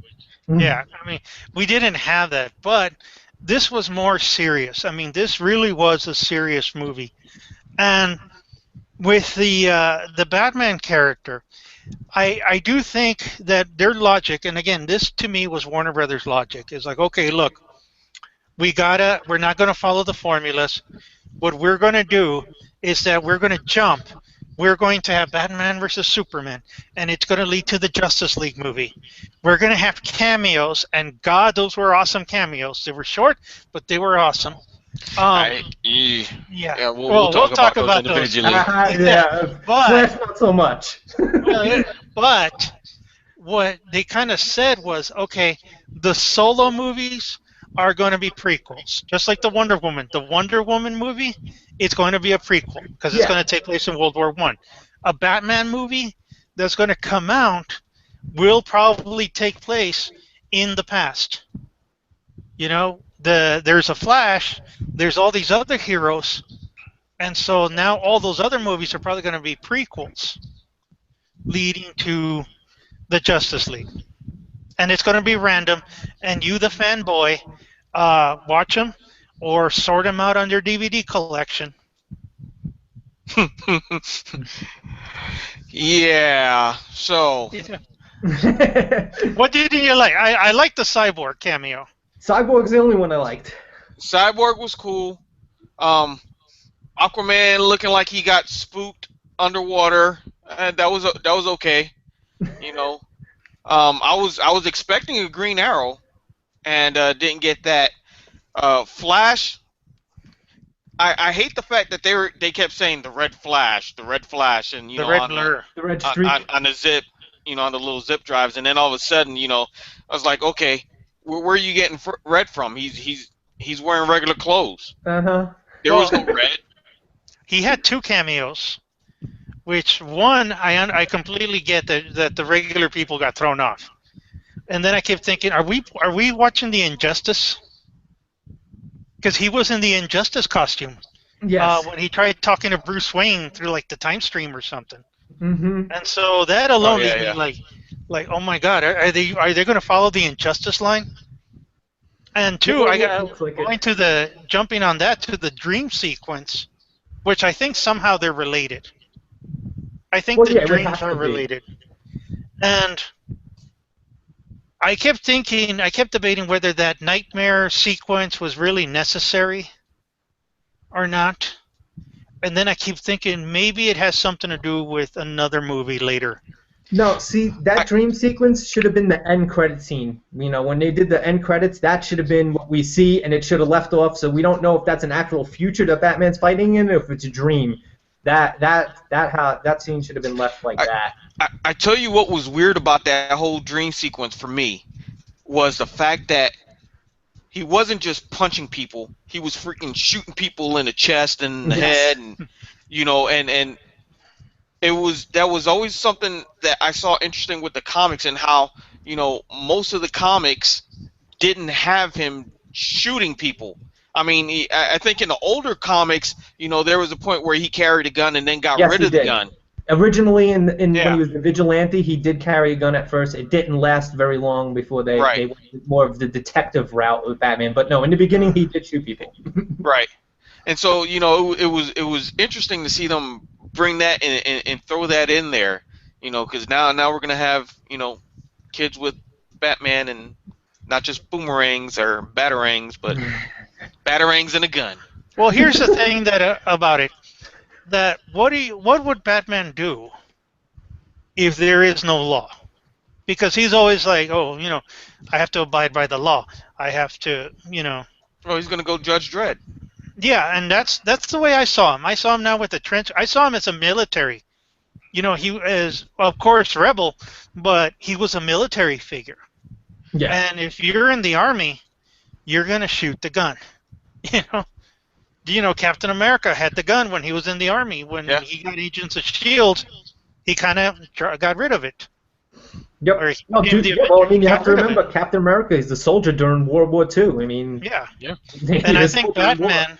Yeah, I mean, we didn't have that, but this was more serious. I mean, this really was a serious movie, and with the Batman character, I do think that their logic, and again, this to me was Warner Brothers' logic, is like, okay, look, we're not going to follow the formulas. What we're going to do is that we're going to jump. We're going to have Batman versus Superman, and it's going to lead to the Justice League movie. We're going to have cameos, and God, those were awesome cameos. They were short, but they were awesome. Yeah, we'll talk about those individually. But not so much. But what they kind of said was, okay, the solo movies are going to be prequels, just like the Wonder Woman. The Wonder Woman movie, it's going to be a prequel because it's going to take place in World War I. A Batman movie that's going to come out will probably take place in the past. There's a Flash, there's all these other heroes, and so now all those other movies are probably going to be prequels leading to the Justice League. And it's going to be random, and you, the fanboy, watch them or sort them out on your DVD collection. Yeah, so... What did you like? I like the Cyborg cameo. Cyborg's the only one I liked. Cyborg was cool. Aquaman looking like he got spooked underwater. That was okay. You know, I was expecting a Green Arrow and didn't get that. Flash. I hate the fact that they kept saying the red Flash, and The red blur. The red streak. on the zip, on the little zip drives, and then all of a sudden, I was like, okay, where are you getting red from? He's wearing regular clothes. Uh-huh. There was no red. He had two cameos, which one I completely get that the regular people got thrown off, and then I kept thinking, are we watching the Injustice? Because he was in the Injustice costume. Yes. When he tried talking to Bruce Wayne through like the time stream or something. Mm-hmm. And so that alone yeah, made yeah. me like, oh my God, are they going to follow the Injustice line? And two, Well, I it got looks like it. going to the jumping on that to the dream sequence, which I think somehow they're related. I think Well, the yeah, it would dreams have are to be. related. And I kept debating whether that nightmare sequence was really necessary or not. And then I keep thinking maybe it has something to do with another movie later. No, see, that dream sequence should have been the end credit scene. When they did the end credits, that should have been what we see, and it should have left off. So we don't know if that's an actual future that Batman's fighting in, or if it's a dream. That scene should have been left like that. I tell you what was weird about that whole dream sequence for me was the fact that he wasn't just punching people; he was freaking shooting people in the chest and the head, and and that was always something that I saw interesting with the comics and how most of the comics didn't have him shooting people. I mean, I think in the older comics, there was a point where he carried a gun and then got Yes, rid he of the did. gun. Originally, when Yeah. he was the vigilante, he did carry a gun at first. It didn't last very long before they Right. went more of the detective route with Batman. But no, in the beginning, he did shoot people. Right. And so, it was interesting to see them bring that and throw that in there, because now we're gonna have kids with Batman and not just boomerangs or batarangs, but batarangs and a gun. Well, here's the thing that about it. That what would Batman do if there is no law? Because he's always like, oh, I have to abide by the law. I have to, Oh, he's gonna go Judge Dredd. Yeah, and that's the way I saw him. I saw him now with the trench. I saw him as a military. He is, of course, rebel, but he was a military figure. Yeah. And if you're in the army, you're gonna shoot the gun. Captain America had the gun when he was in the army. When Yeah. he got Agents of S.H.I.E.L.D., he kind of got rid of it. Yep. Or No, in the well, I mean, you got have to rid of remember, it. Captain America is the soldier during World War II. I mean, Yeah. he And I was think soldier in war. Batman,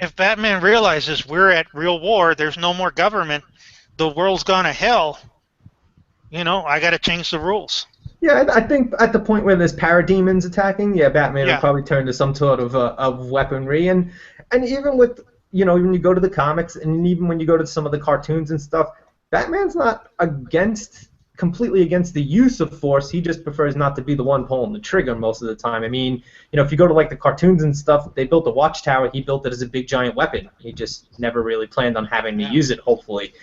if Batman realizes we're at real war, there's no more government, the world's gone to hell, I got to change the rules. Yeah, I think at the point where there's parademons attacking, Batman Yeah. will probably turn to some sort of weaponry, and even with when you go to the comics, and even when you go to some of the cartoons and stuff, Batman's not completely against the use of force. He just prefers not to be the one pulling the trigger most of the time. I mean, if you go to like the cartoons and stuff, they built the Watchtower. He built it as a big giant weapon. He just never really planned on having to use it. Hopefully,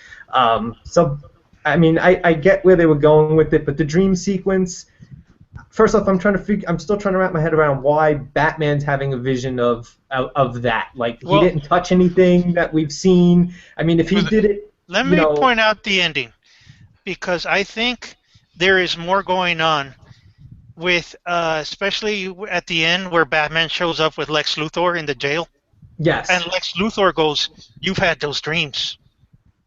so. I mean, I get where they were going with it, but the dream sequence. First off, I'm still trying to wrap my head around why Batman's having a vision of that. Like Well- he didn't touch anything that we've seen. I mean, if he did it, Let me point out the ending, because I think there is more going on with, especially at the end where Batman shows up with Lex Luthor in the jail, yes, and Lex Luthor goes, "You've had those dreams.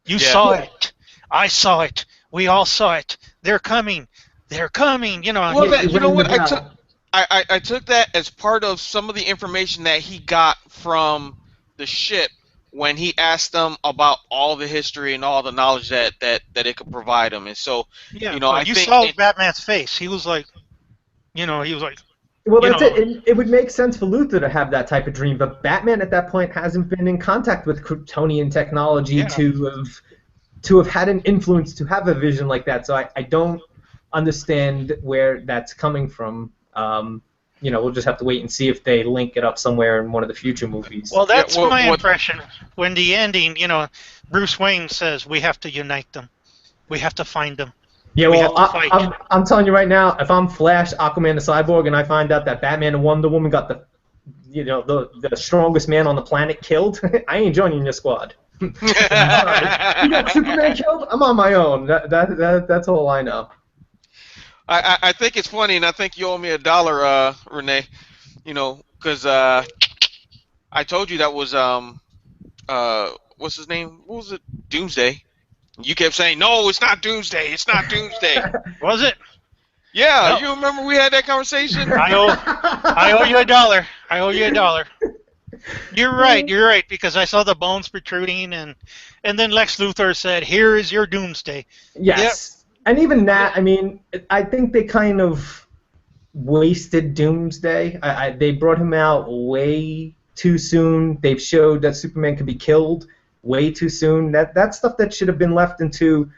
You Yeah. saw it. I saw it. We all saw it. They're coming. They're coming." Well, Yeah, you know ring what? the bell. I took that as part of some of the information that he got from the ship when he asked them about all the history and all the knowledge that it could provide him. And so, Yeah, I you think saw Batman's face. He was like, Well, you that's know- it. It would make sense for Luthor to have that type of dream, but Batman at that point hasn't been in contact with Kryptonian technology Yeah. to have had an influence to have a vision like that. So I don't understand where that's coming from. we'll just have to wait and see if they link it up somewhere in one of the future movies. Well, that's my impression. When the ending, Bruce Wayne says we have to unite them, we have to find them. Yeah, well, I'm telling you right now, if I'm Flash, Aquaman, the Cyborg, and I find out that Batman and Wonder Woman got the strongest man on the planet killed, I ain't joining your squad. You got Superman killed? I'm on my own. That's all I know. I think it's funny, and I think you owe me $1, Renee. Because I told you that was what's his name? What was it? Doomsday. You kept saying, no, it's not Doomsday. It's not Doomsday. Was it? Yeah, no. You remember we had that conversation? I owe you $1. I owe you $1. You're right, because I saw the bones protruding, and then Lex Luthor said, here is your Doomsday. Yes. Yep. And even that, I mean, I think they kind of wasted Doomsday. They brought him out way too soon. They've showed that Superman could be killed way too soon. That's stuff that should have been left into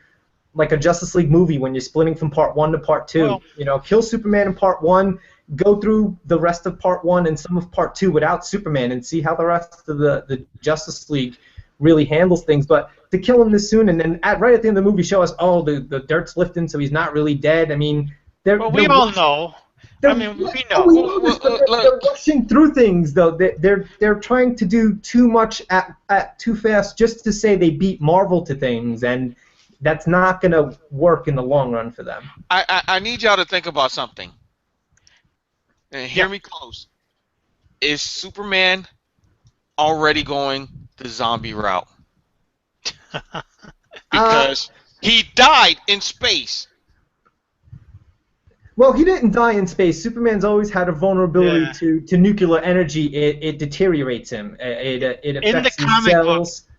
like a Justice League movie when you're splitting from part 1 to part 2. Well, kill Superman in part 1, go through the rest of part 1 and some of part 2 without Superman and see how the rest of the Justice League really handles things. But to kill him this soon and then right at the end of the movie show us, the dirt's lifting, so he's not really dead. I mean, we all know. We know. They're rushing through things, though. They're trying to do too much at too fast just to say they beat Marvel to things, and that's not going to work in the long run for them. I need y'all to think about something. And hear me close. Is Superman already going the zombie route? Because he died in space. Well, he didn't die in space. Superman's always had a vulnerability to nuclear energy. It deteriorates him. It affects his cells. Book,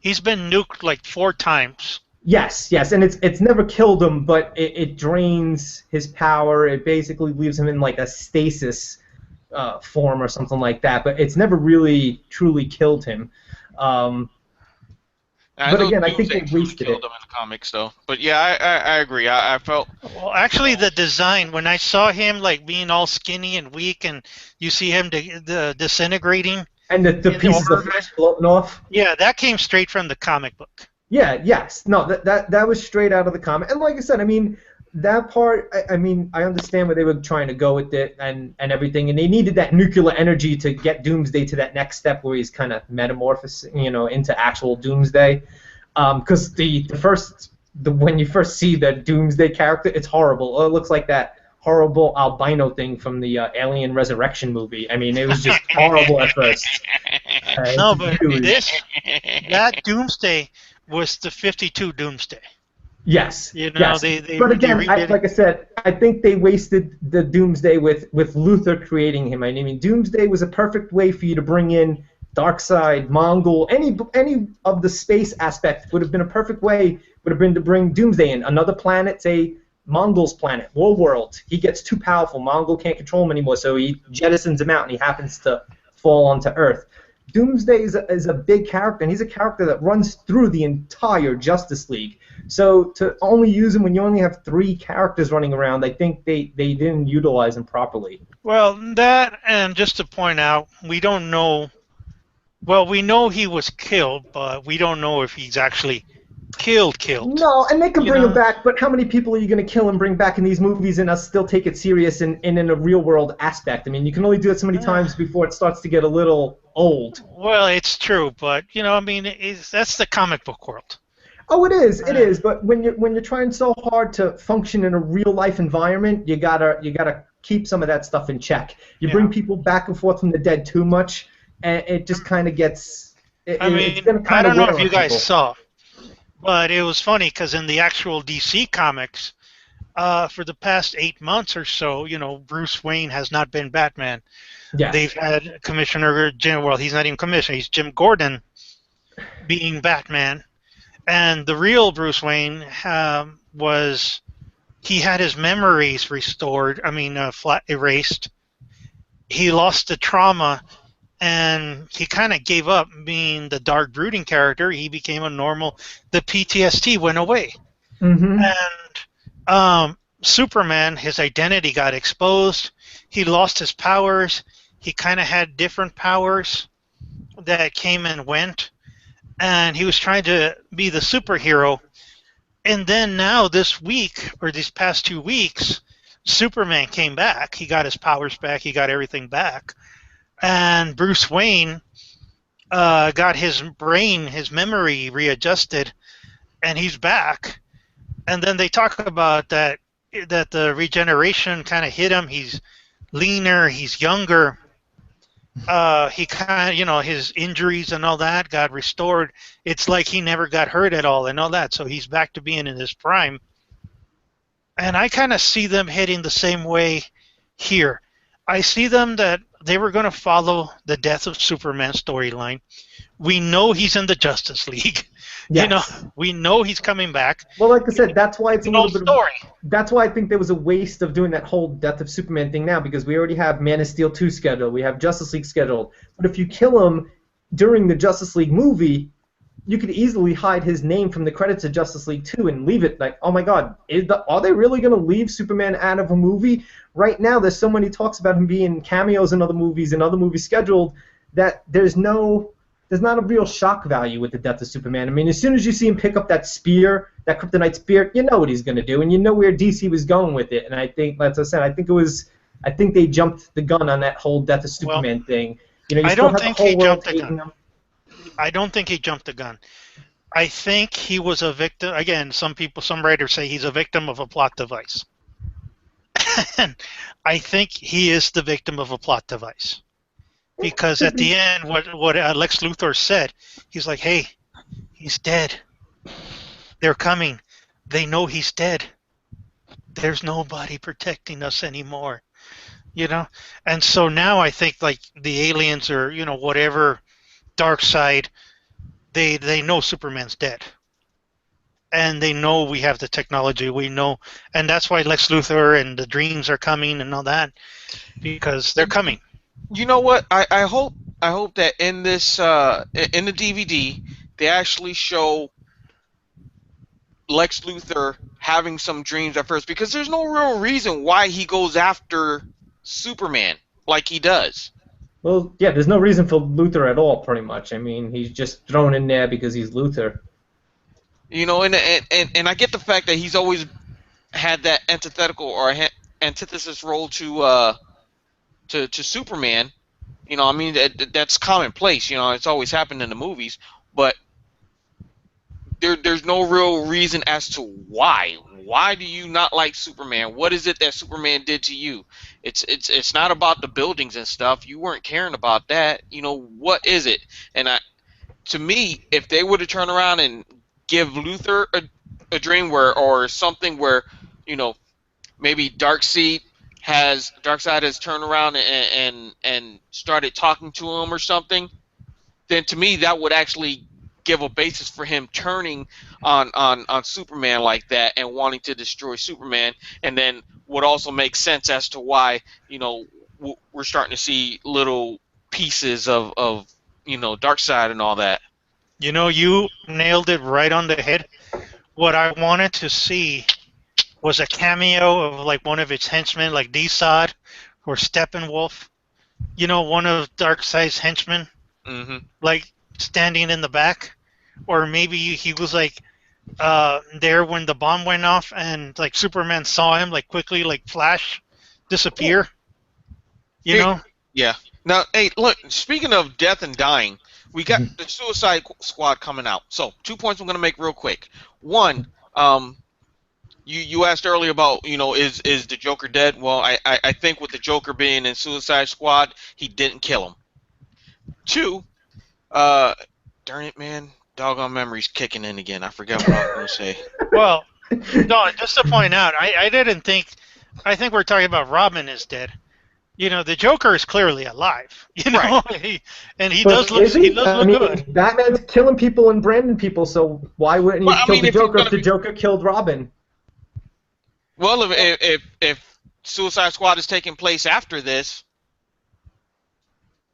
he's been nuked like 4 times. Yes, and it's never killed him, but it drains his power. It basically leaves him in like a stasis form or something like that. But it's never really truly killed him. But again, I think they wasted it. Them in the comics, though. But yeah, I agree. I felt. Well, actually, the design when I saw him like being all skinny and weak, and you see him disintegrating, and the pieces of flesh floating off. Yeah, that came straight from the comic book. Yeah. Yes. No. That was straight out of the comic. And like I said, I mean, that part. I mean, I understand where they were trying to go with it and everything, and they needed that nuclear energy to get Doomsday to that next step where he's kind of metamorphosing, into actual Doomsday. Because when you first see the Doomsday character, it's horrible. It looks like that horrible albino thing from the Alien Resurrection movie. I mean, it was just horrible at first. No, but that Doomsday was the 52 Doomsday. Yes. Yes. But again, like I said, I think they wasted the Doomsday with Luthor creating him. I mean, Doomsday was a perfect way for you to bring in Darkseid, Mongol, any of the space aspect would have been a perfect way. Would have been to bring Doomsday in another planet, say Mongol's planet, War World. He gets too powerful. Mongol can't control him anymore, so he jettisons him out, and he happens to fall onto Earth. Doomsday is a big character, and he's a character that runs through the entire Justice League. So to only use him when you only have 3 characters running around, I think they didn't utilize him properly. Well, that, and just to point out, we don't know. Well, we know he was killed, but we don't know if he's actually killed. No, and they can bring him back, but how many people are you going to kill and bring back in these movies and us still take it serious and in a real-world aspect? I mean, you can only do it so many times before it starts to get a little old. Well, it's true, but, I mean, that's the comic book world. Oh, it is, but when you're trying so hard to function in a real-life environment, you gotta keep some of that stuff in check. You bring people back and forth from the dead too much, and it just kind of gets. I don't know if you guys saw, but it was funny because in the actual DC comics, for the past 8 months or so, Bruce Wayne has not been Batman. Yes. They've had Commissioner Jim. Well, he's not even Commissioner. He's Jim Gordon being Batman, and the real Bruce Wayne he had his memories restored. I mean, flat erased. He lost the trauma. And he kind of gave up being the dark brooding character. He became a normal. The PTSD went away. Mm-hmm. And Superman, his identity got exposed. He lost his powers. He kind of had different powers that came and went, and he was trying to be the superhero. And then now this week, or these past 2 weeks, Superman came back. He got his powers back. He got everything back. And Bruce Wayne got his brain, his memory readjusted, and he's back. And then they talk about that the regeneration kind of hit him. He's leaner. He's younger. He kind of, his injuries and all that got restored. It's like he never got hurt at all and all that. So he's back to being in his prime. And I kind of see them heading the same way here. I see them that they were going to follow the death of Superman storyline. We know he's in the Justice League. Yes. We know he's coming back. Well, like I said, that's why it's a little bit story. That's why I think there was a waste of doing that whole Death of Superman thing now, because we already have Man of Steel 2 scheduled, we have Justice League scheduled. But if you kill him during the Justice League movie, you could easily hide his name from the credits of Justice League 2 and leave it like, oh my God, are they really going to leave Superman out of a movie? Right now, there's so many talks about him being cameos in other movies and other movies scheduled that there's not a real shock value with the death of Superman. I mean, as soon as you see him pick up that spear, that kryptonite spear, you know what he's going to do, and you know where DC was going with it. And I think, as I said, I think they jumped the gun on that whole death of Superman thing. I don't think he jumped the gun. I don't think he jumped the gun. I think he was a victim. Again, some writers say he's a victim of a plot device. And I think he is the victim of a plot device. Because at the end, what Lex Luthor said, he's like, hey, he's dead. They're coming. They know he's dead. There's nobody protecting us anymore. And so now I think like the aliens or, whatever, Darkseid, they know Superman's dead. And they know we have the technology. We know. And that's why Lex Luthor and the dreams are coming and all that. Because they're coming. You know what? I hope that in this in the DVD they actually show Lex Luthor having some dreams at first, because there's no real reason why he goes after Superman like he does. Well, yeah, there's no reason for Luthor at all, pretty much. I mean, he's just thrown in there because he's Luthor. And I get the fact that he's always had that antithetical or antithesis role to Superman. I mean, that's commonplace. It's always happened in the movies, but there's no real reason as to why. Why do you not like Superman? What is it that Superman did to you? It's not about the buildings and stuff. You weren't caring about that. What is it? And to me, if they would have turned around and give Luthor a dream or something where, maybe Darkseid has turned around and started talking to him or something, then to me that would actually give a basis for him turning on Superman like that and wanting to destroy Superman, and then would also make sense as to why we're starting to see little pieces of Darkseid and all that. You nailed it right on the head. What I wanted to see was a cameo of like one of its henchmen, like Desaad or Steppenwolf. One of Darkseid's henchmen, like standing in the back, or maybe he was like there when the bomb went off, and like Superman saw him like quickly, like flash, disappear. Yeah. Now, hey, look. Speaking of death and dying, we got the Suicide Squad coming out. So 2 points I'm going to make real quick. One, you asked earlier about, is the Joker dead? Well, I think with the Joker being in Suicide Squad, he didn't kill him. Two, darn it, man, doggone memory's kicking in again. I forgot what I was going to say. Well, no, just to point out, I think we're talking about Robin is dead. The Joker is clearly alive. Right. He does look good. Batman's killing people and branding people, so why wouldn't he kill the Joker if the Joker killed Robin? Well, if Suicide Squad is taking place after this,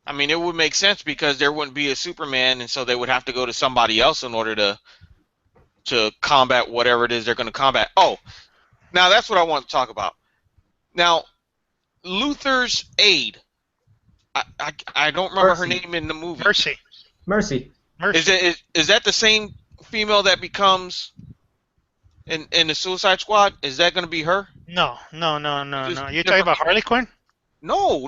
I mean, it would make sense because there wouldn't be a Superman, and so they would have to go to somebody else in order to combat whatever it is they're going to combat. Oh, Now that's what I want to talk about. Now, Luthor's aide. I don't remember her Mercy. name in the movie. Mercy. Mercy. Mercy. Is that the same female that becomes in the Suicide Squad? Is that going to be her? No. Just You're talking different. about Harley Quinn? No.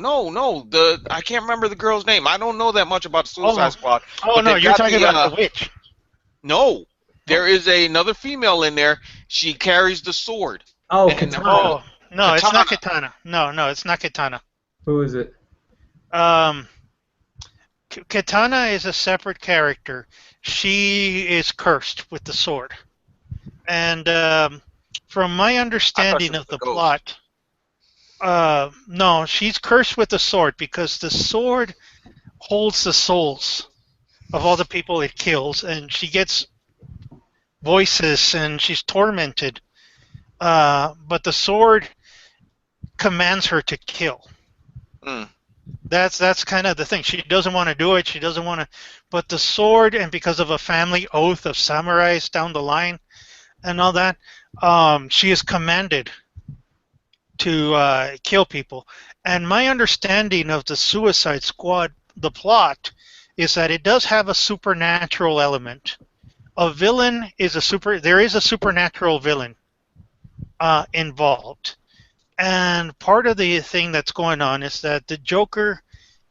I can't remember the girl's name. I don't know that much about the Suicide Oh, Squad. oh But no, they've you're got talking about the witch. No, there Oh, is another female in there. She carries the sword. Oh, And Katana. oh no, it's not Katana. Katana. No, it's not Katana. Who is it? Um, Katana is a separate character. She is cursed with the sword, and from my I thought she understanding was of the the ghost. plot, no, she's cursed with the sword because the sword holds the souls of all the people it kills, and she gets voices and she's tormented. But the sword commands her to kill. Mm. That's kind of the thing. She doesn't want to do it. She doesn't want to, but the sword, and because of a family oath of samurais down the line and all that, she is commanded to kill people. And my understanding of the Suicide Squad, the plot, is that it does have a supernatural element. A villain is a super. There is a supernatural villain involved, and part of the thing that's going on is that the Joker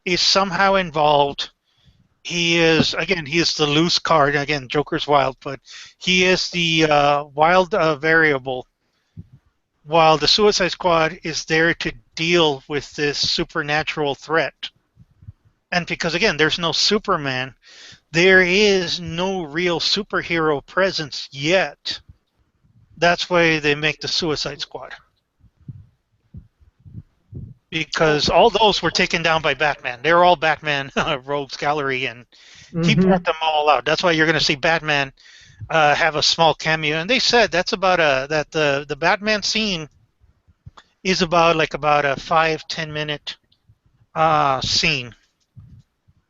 is somehow involved. He is the loose card. Again, Joker's wild, but he is the wild variable. While the Suicide Squad is there to deal with this supernatural threat. And because again, there's no Superman, there is no real superhero presence yet. That's why they make the Suicide Squad. Because all those were taken down by Batman. They're all Batman rogues gallery, and he brought them all out. That's why you're going to see Batman have a small cameo. And they said that's about that the Batman scene is about a 5-10 minute scene,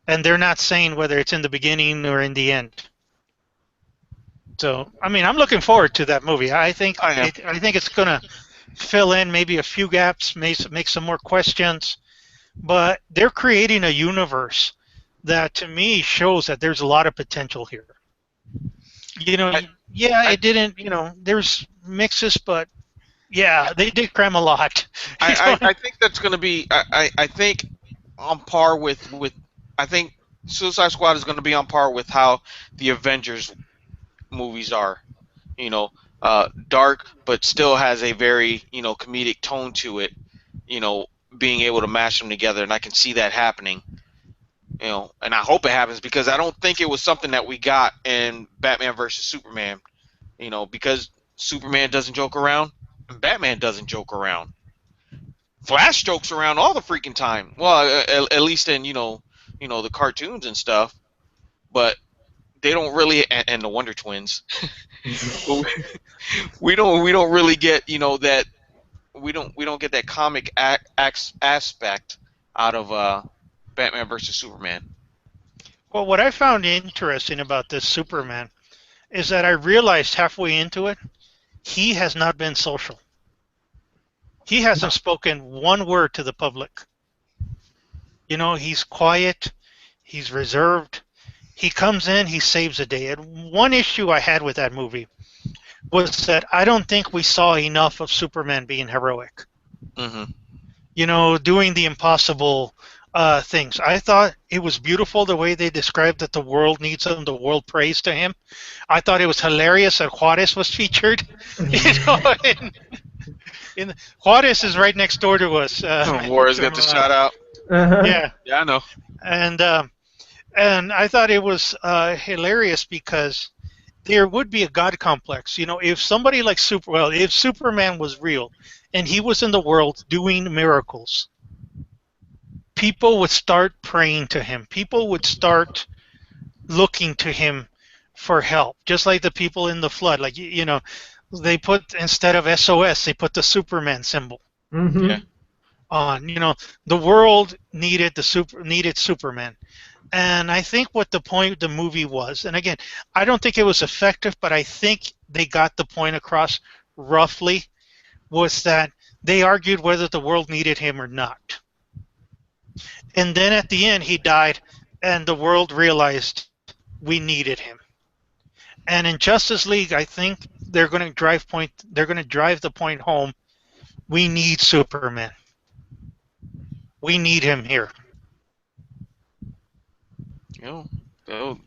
and they're not saying whether it's in the beginning or in the end. So I mean, I'm looking forward to that movie. I think it's going to fill in maybe a few gaps, make some more questions, but they're creating a universe that to me shows that there's a lot of potential here. It didn't, there's mixes, but yeah, they did cram a lot. I think that's going to be. I think on par with. I think Suicide Squad is going to be on par with how the Avengers movies are. Dark, but still has a very comedic tone to it. Being able to mash them together, and I can see that happening. And I hope it happens because I don't think it was something that we got in Batman versus Superman. Because Superman doesn't joke around, and Batman doesn't joke around. Flash jokes around all the freaking time. Well, at least in the cartoons and stuff, but they don't really. And the Wonder Twins. we don't really get that. We don't get that comic aspect out of Batman versus Superman. Well, what I found interesting about this Superman is that I realized halfway into it, he has not been social. He hasn't spoken one word to the public. He's quiet, he's reserved. He comes in, he saves the day. And one issue I had with that movie was that I don't think we saw enough of Superman being heroic. Mm-hmm. Doing the impossible things. I thought it was beautiful the way they described that the world needs him, the world prays to him. I thought it was hilarious that Juarez was featured. Juarez is right next door to us. Juarez got the shout out. Yeah. Yeah, I know. And I thought it was hilarious because there would be a God complex. If somebody like if Superman was real and he was in the world doing miracles, people would start praying to him. People would start looking to him for help, just like the people in the flood. Like, they put, instead of SOS, they put the Superman symbol on. The world needed Superman. And I think what the point of the movie was, and again, I don't think it was effective, but I think they got the point across roughly, was that they argued whether the world needed him or not. And then at the end, he died, and the world realized we needed him. And in Justice League, I think they're going to drive the point home. We need Superman. We need him here. You know, they'll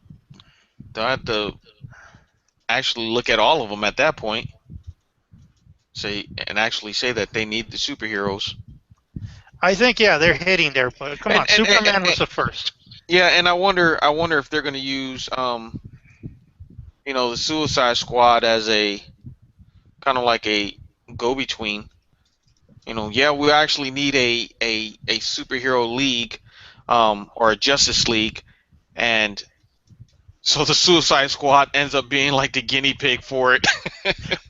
have to actually look at all of them at that point. Actually say that they need the superheroes. I think, yeah, they're hitting there, but come on, Superman was the first. Yeah, and I wonder if they're going to use, the Suicide Squad as a kind of like a go-between. Yeah, we actually need a superhero league, or a Justice League, and so the Suicide Squad ends up being like the guinea pig for it.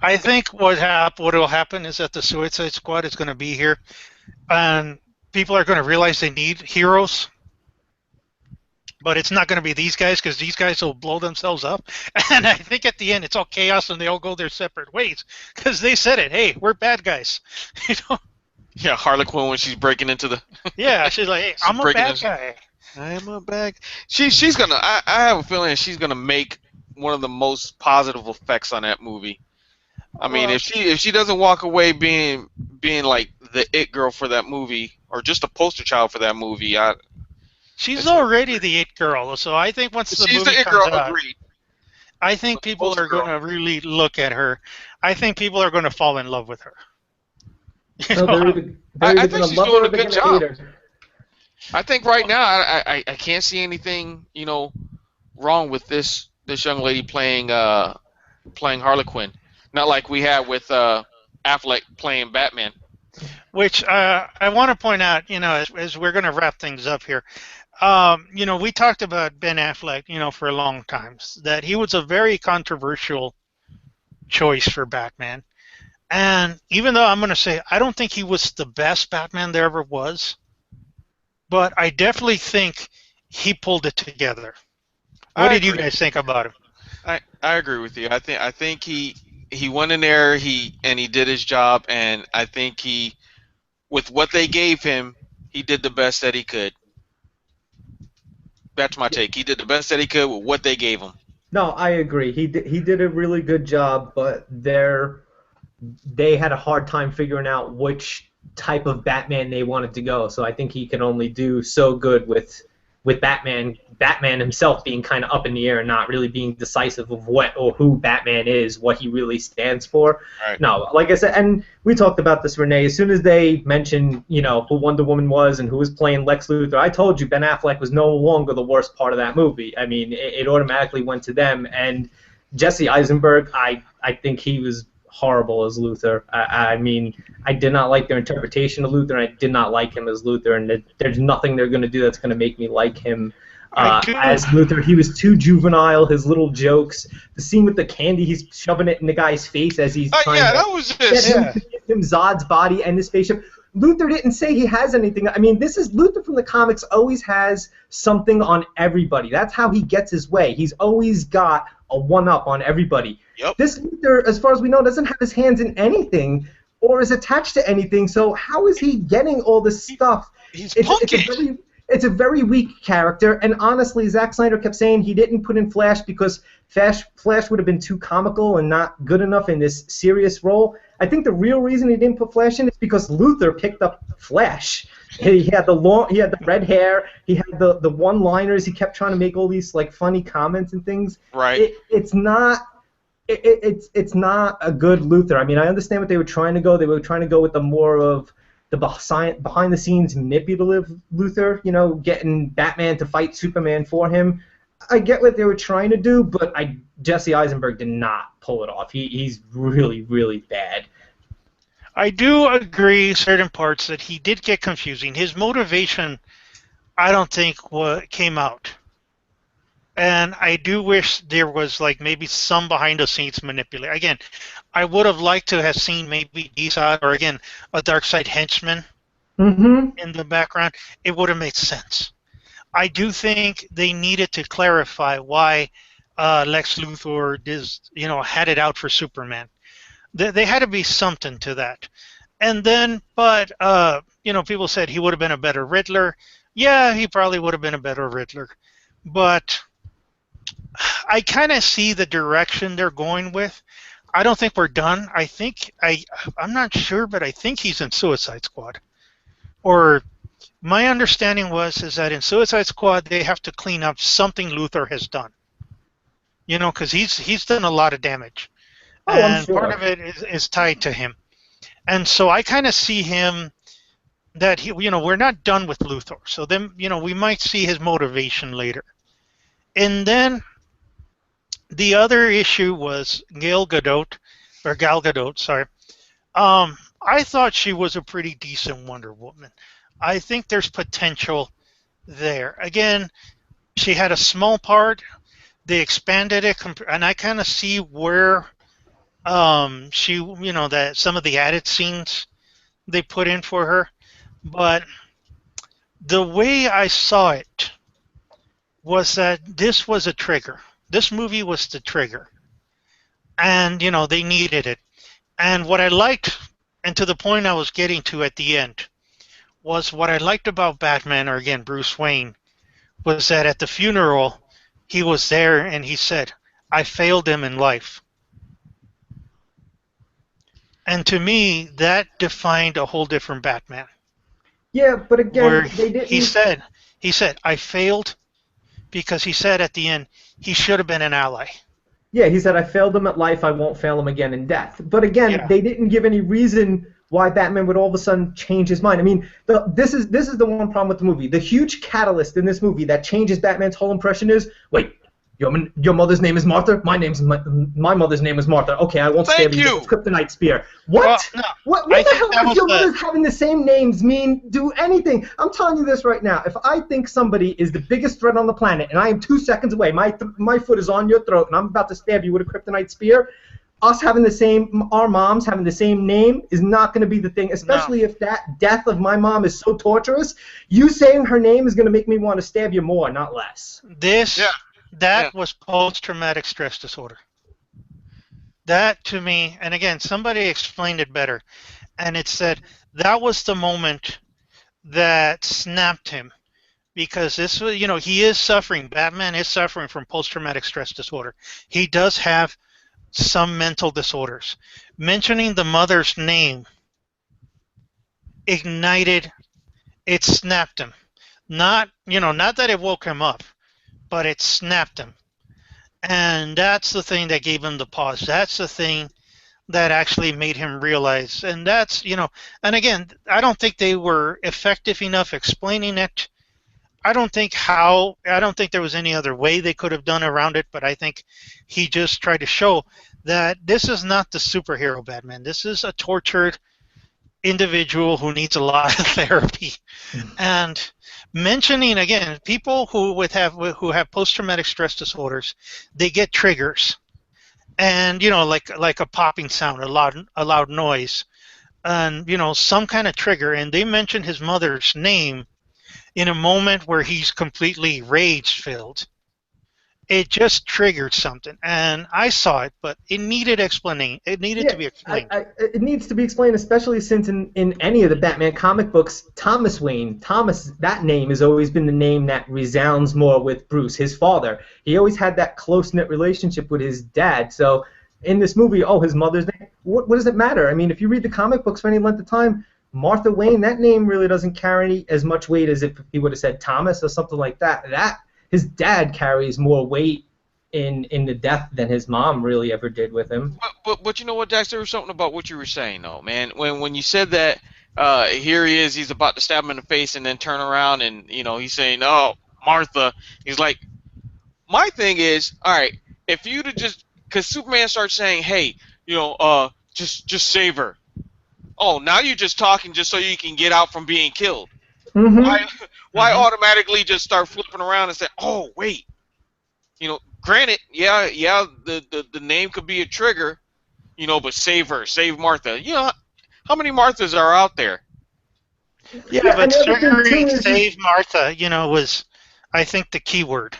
I think what will happen is that the Suicide Squad is going to be here, and people are going to realize they need heroes. But it's not going to be these guys, because these guys will blow themselves up. And I think at the end it's all chaos and they all go their separate ways, because they said it. Hey, we're bad guys. Yeah, Harley Quinn when she's breaking into the. Yeah, she's like, hey, I'm a bad guy. I'm a bad. She's gonna. I have a feeling she's gonna make one of the most positive effects on that movie. I mean, if she doesn't walk away being like the it girl for that movie, or just a poster child for that movie, she's already the it girl. So I think once the movie comes out, agreed. I think people are going to really look at her. I think people are going to fall in love with her. I think she's doing a good job. I think right now I can't see anything wrong with this young lady playing Harley Quinn. Not like we had with Affleck playing Batman. Which I want to point out, as we're going to wrap things up here. We talked about Ben Affleck, for a long time, that he was a very controversial choice for Batman. And even though I'm going to say I don't think he was the best Batman there ever was, but I definitely think he pulled it together. What did you guys think about him? I agree with you. I think he went in there, he did his job, and I think with what they gave him, he did the best that he could. That's my take. He did the best that he could with what they gave him. No, I agree. He did a really good job, but they had a hard time figuring out which type of Batman they wanted to go. So I think he can only do so good with Batman himself being kind of up in the air and not really being decisive of what or who Batman is, what he really stands for. Right. No, like I said, and we talked about this, Renee, as soon as they mentioned, who Wonder Woman was and who was playing Lex Luthor, I told you Ben Affleck was no longer the worst part of that movie. I mean, it automatically went to them. And Jesse Eisenberg, I think he was horrible as Luthor. I mean, I did not like their interpretation of Luthor, and I did not like him as Luthor, and there's nothing they're going to do that's going to make me like him as Luthor. He was too juvenile, his little jokes, the scene with the candy, he's shoving it in the guy's face as he's trying that was just... to give him Zod's body and his spaceship. Luther didn't say he has anything. I mean, this is Luther from the comics always has something on everybody. That's how he gets his way. He's always got a one-up on everybody. Yep. This Luther, as far as we know, doesn't have his hands in anything or is attached to anything, so how is he getting all this stuff? It's a very weak character, and honestly, Zack Snyder kept saying he didn't put in Flash because Flash would have been too comical and not good enough in this serious role. I think the real reason he didn't put Flash in is because Luthor picked up Flash. He had the red hair, he had the one-liners, he kept trying to make all these like funny comments and things. Right. It's not a good Luthor. I mean, I understand what they were trying to go. They were trying to go with the more of the behind-the-scenes manipulative Luthor, getting Batman to fight Superman for him. I get what they were trying to do, but Jesse Eisenberg did not pull it off. He's really, really bad. I do agree certain parts that he did get confusing. His motivation, I don't think, came out. And I do wish there was maybe some behind-the-scenes manipulation. Again, I would have liked to have seen maybe Esau or again a Darkseid henchman in the background. It would have made sense. I do think they needed to clarify why Lex Luthor had it out for Superman. They had to be something to that. And then, but people said he would have been a better Riddler. Yeah, he probably would have been a better Riddler. But I kind of see the direction they're going with. I don't think we're done. I'm not sure, but I think he's in Suicide Squad. Or my understanding is that in Suicide Squad they have to clean up something Luthor has done. Because he's done a lot of damage, Oh, I'm and part sure. of it is tied to him. And so I kind of see him that we're not done with Luthor. So then we might see his motivation later. And then the other issue was Gal Gadot, sorry. I thought she was a pretty decent Wonder Woman. I think there's potential there. Again, she had a small part. They expanded it, and I kind of see where that some of the added scenes they put in for her. But the way I saw it was that this was a trigger. This movie was the trigger. And, they needed it. And what I liked, and to the point I was getting to at the end, was what I liked about Batman, or again, Bruce Wayne, was that at the funeral, he was there and he said, I failed him in life. And to me, that defined a whole different Batman. Yeah, but Where again, they didn't. he said, I failed because he said at the end, he should have been an ally. Yeah, he said, I failed him at life, I won't fail him again in death. But again, Yeah. they didn't give any reason why Batman would all of a sudden change his mind. I mean, this is the one problem with the movie. The huge catalyst in this movie that changes Batman's whole impression is, wait, your mother's name is Martha? My mother's name is Martha. Okay, I won't stab you with a kryptonite spear. What? Well, no, What I the think hell that does was your mother's having the same names do anything? I'm telling you this right now. If I think somebody is the biggest threat on the planet and I am 2 seconds away, my foot is on your throat and I'm about to stab you with a kryptonite spear, our moms having the same name is not going to be the thing, especially if that death of my mom is so torturous. You saying her name is going to make me want to stab you more, not less. That was post-traumatic stress disorder. That, to me, and again, somebody explained it better, and it said that was the moment that snapped him, because this was, he is suffering, Batman is suffering from post-traumatic stress disorder. He does have some mental disorders. Mentioning the mother's name it snapped him. Not that it woke him up, but it snapped him. And that's the thing that gave him the pause. That's the thing that actually made him realize. And that's, and again, I don't think they were effective enough explaining it. I don't think there was any other way they could have done around it, but I think he just tried to show that this is not the superhero Batman. This is a tortured individual who needs a lot of therapy. And mentioning again, people who have post-traumatic stress disorders, they get triggers, and like a popping sound, a loud noise, and some kind of trigger. And they mentioned his mother's name in a moment where he's completely rage-filled. It just triggered something, and I saw it, but it needed explaining. It needed to be explained. It needs to be explained, especially since in any of the Batman comic books, Thomas Wayne, that name has always been the name that resounds more with Bruce, his father. He always had that close-knit relationship with his dad. So in this movie, his mother's name, what does it matter? I mean, if you read the comic books for any length of time, Martha Wayne, that name really doesn't carry as much weight as if he would have said Thomas or something like that. His dad carries more weight in the death than his mom really ever did with him. But you know what, Dax? There was something about what you were saying, though, man. When you said that, here he is, he's about to stab him in the face and then turn around and, he's saying, oh, Martha. He's like, my thing is, all right, if you'd have just, because Superman starts saying, hey, just save her. Oh, now you're just talking just so you can get out from being killed. Mm-hmm. Why automatically just start flipping around and say, oh, wait. Granted, the name could be a trigger, but save her, save Martha. How many Marthas are out there? Yeah, but triggering save Martha, was, I think, the key word.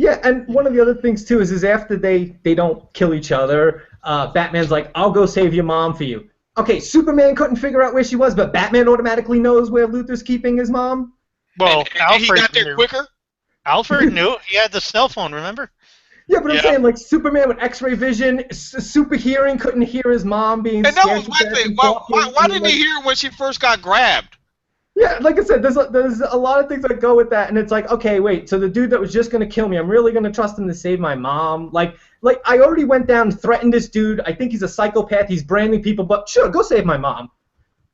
Yeah, and one of the other things too is after they don't kill each other, Batman's like, "I'll go save your mom for you." Okay, Superman couldn't figure out where she was, but Batman automatically knows where Luthor's keeping his mom. And, Well, and he got Alfred there knew. quicker. Alfred knew. He had the cell phone. Remember? Yeah, but I'm Yeah. saying like Superman with X-ray vision, super hearing, couldn't hear his mom being And that scared was to my death thing. and Why being didn't like, he hear when she first got grabbed? yeah, like I said, there's a lot of things that go with that, and it's like, okay, wait, so the dude that was just gonna kill me, I'm really gonna trust him to save my mom? Like I already went down and threatened this dude. I think he's a psychopath. He's branding people, but sure, go save my mom.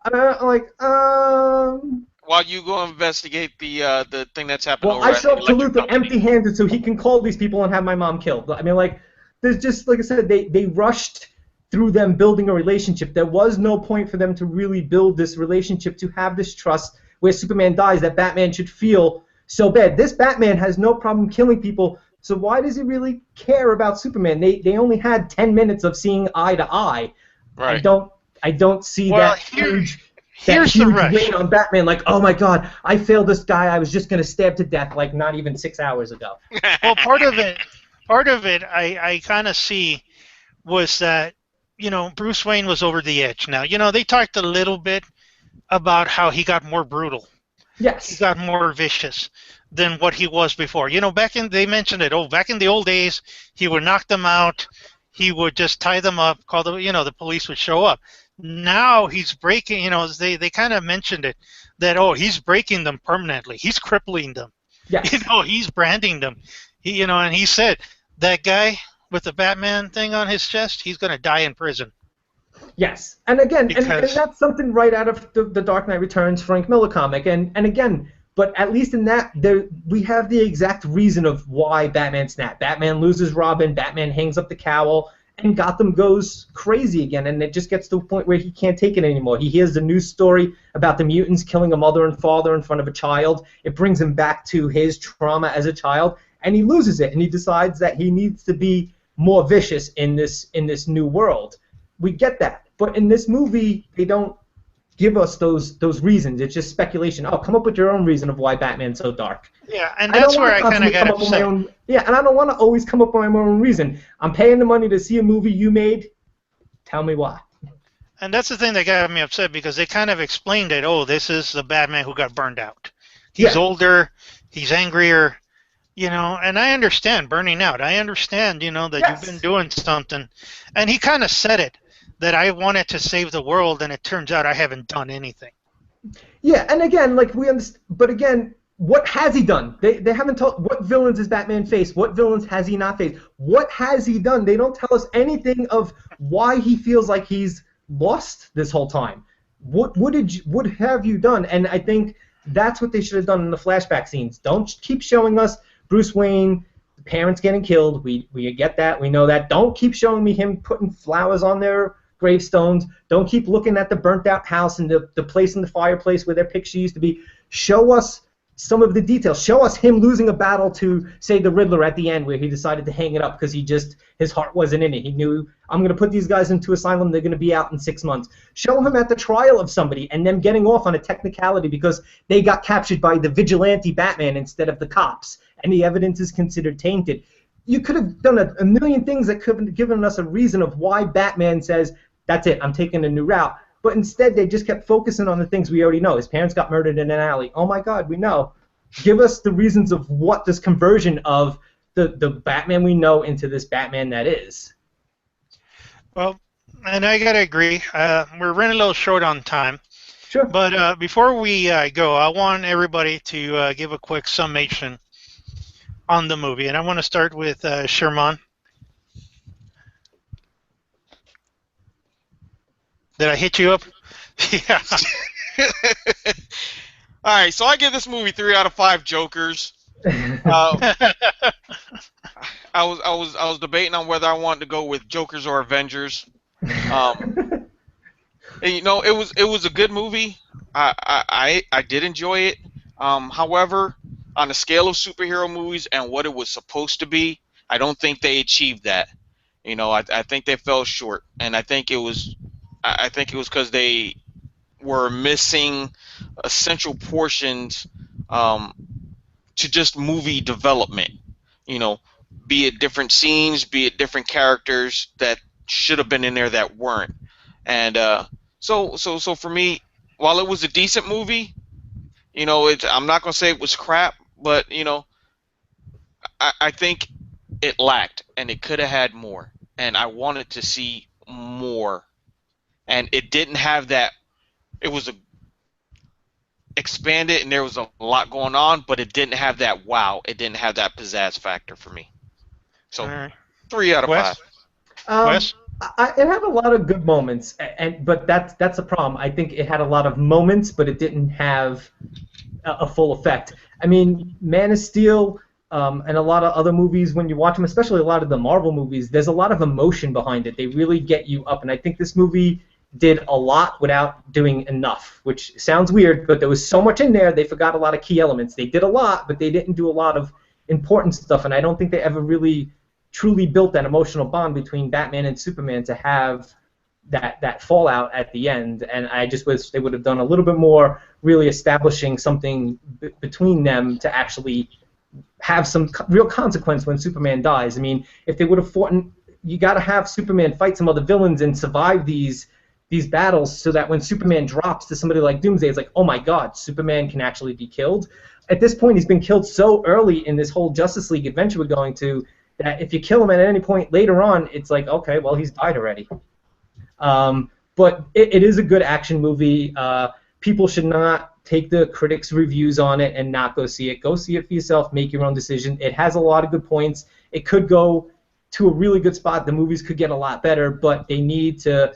I'm like, While you go investigate the thing that's happened well, over I at the show up to electric Luthor company. empty-handed so he can call these people and have my mom killed. I mean, like, there's just, like I said, they rushed through them building a relationship. There was no point for them to really build this relationship, to have this trust where Superman dies that Batman should feel so bad. This Batman has no problem killing people, so why does he really care about Superman? They only had 10 minutes of seeing eye to eye. I Right. don't see Well, that here's the huge rush. win on Batman, like, oh my god, I failed this guy I was just going to stab to death like not even 6 hours ago. Well, part of it, I kind of see was that, Bruce Wayne was over the edge. Now, they talked a little bit about how he got more brutal. He Yes. got more vicious than what he was before. They mentioned it. Oh, back in the old days, he would knock them out. He would just tie them up, call the police would show up. Now he's breaking, they kind of mentioned it, that, he's breaking them permanently. He's crippling them. Yes. He's branding them. And he said, that guy with the Batman thing on his chest, he's going to die in prison. Yes. And again, and Because that's something right out of the Dark Knight Returns Frank Miller comic. And again, but at least in that, we have the exact reason of why Batman snapped. Batman loses Robin, Batman hangs up the cowl, and Gotham goes crazy again, and it just gets to a point where he can't take it anymore. He hears the news story about the mutants killing a mother and father in front of a child. It brings him back to his trauma as a child, and he loses it, and he decides that he needs to be more vicious in this new world. We get that, but in this movie, they don't give us those reasons. It's just speculation. Oh, come up with your own reason of why Batman's so dark. yeah, and that's where I kind of got upset. And I don't want to always come up with my own reason. I'm paying the money to see a movie you made. Tell me why. And that's the thing that got me upset, because they kind of explained it. Oh, this is the Batman who got burned out. He's older. He's angrier. And I understand burning out. I understand, that you've been doing something. And he kind of said it, that I wanted to save the world, and it turns out I haven't done anything. Yeah, and again, like we understand, but again, what has he done? They haven't told what villains has Batman faced. What villains has he not faced? What has he done? They don't tell us anything of why he feels like he's lost this whole time. What have you done? And I think that's what they should have done in the flashback scenes. Don't keep showing us Bruce Wayne, parents getting killed. We get that. We know that. Don't keep showing me him putting flowers on their gravestones. Don't keep looking at the burnt out house and the place in the fireplace where their picture used to be. Show us some of the details. Show us him losing a battle to, say, the Riddler at the end, where he decided to hang it up because his heart wasn't in it. He knew, I'm going to put these guys into asylum. They're going to be out in 6 months. Show him at the trial of somebody and them getting off on a technicality because they got captured by the vigilante Batman instead of the cops, and the evidence is considered tainted. You could have done a million things that could have given us a reason of why Batman says, that's it, I'm taking a new route. But instead, they just kept focusing on the things we already know. His parents got murdered in an alley. Oh, my God, we know. Give us the reasons of what this conversion of the Batman we know into this Batman that is. Well, and I got to agree. We're running a little short on time. Sure. But before we go, I want everybody to give a quick summation on the movie. And I want to start with Sherman. Did I hit you up? Yeah. All right, so I give this movie 3 out of 5 Jokers. I was debating on whether I wanted to go with Jokers or Avengers. And, it was a good movie. I did enjoy it. However, on the scale of superhero movies and what it was supposed to be, I don't think they achieved that. I think they fell short, and I think it was because they were missing essential portions to just movie development. You know, be it different scenes, be it different characters that should have been in there that weren't. And so for me, while it was a decent movie, I'm not gonna say it was crap, but I think it lacked, and it could have had more, and I wanted to see more, and it didn't have that. It was expanded, and there was a lot going on, but it didn't have that wow. It didn't have that pizzazz factor for me. All So right. 3 out of 5. Wes? Um, Wes? it had a lot of good moments, but that's a problem. I think it had a lot of moments, but it didn't have a full effect. I mean, Man of Steel and a lot of other movies, when you watch them, especially a lot of the Marvel movies, there's a lot of emotion behind it. They really get you up, and I think this movie did a lot without doing enough, which sounds weird, but there was so much in there, they forgot a lot of key elements. They did a lot, but they didn't do a lot of important stuff, and I don't think they ever really truly built that emotional bond between Batman and Superman to have that fallout at the end, and I just wish they would have done a little bit more, really establishing something between them to actually have some real consequence when Superman dies. I mean, if they would have fought, you got to have Superman fight some other villains and survive these battles, so that when Superman drops to somebody like Doomsday, it's like, oh my God, Superman can actually be killed. At this point, he's been killed so early in this whole Justice League adventure we're going to, that if you kill him at any point later on, it's like, okay, well, he's died already. But it is a good action movie. People should not take the critics' reviews on it and not go see it. Go see it for yourself. Make your own decision. It has a lot of good points. It could go to a really good spot. The movies could get a lot better, but they need to,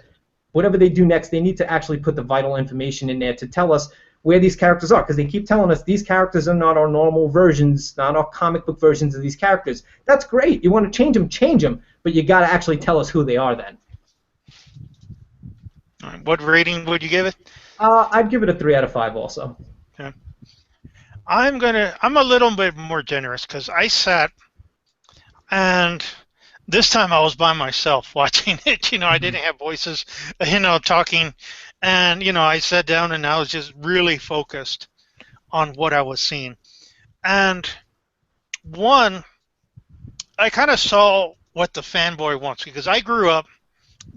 whatever they do next, they need to actually put the vital information in there to tell us where these characters are, because they keep telling us these characters are not our normal versions, not our comic book versions of these characters. That's great. You want to change them, but you got to actually tell us who they are then. All right. What rating would you give it? I'd give it a 3 out of 5 also. Okay. I'm a little bit more generous because I sat, and this time I was by myself watching it. I didn't have voices, talking, and I sat down and I was just really focused on what I was seeing. And one, I kind of saw what the fanboy wants, because I grew up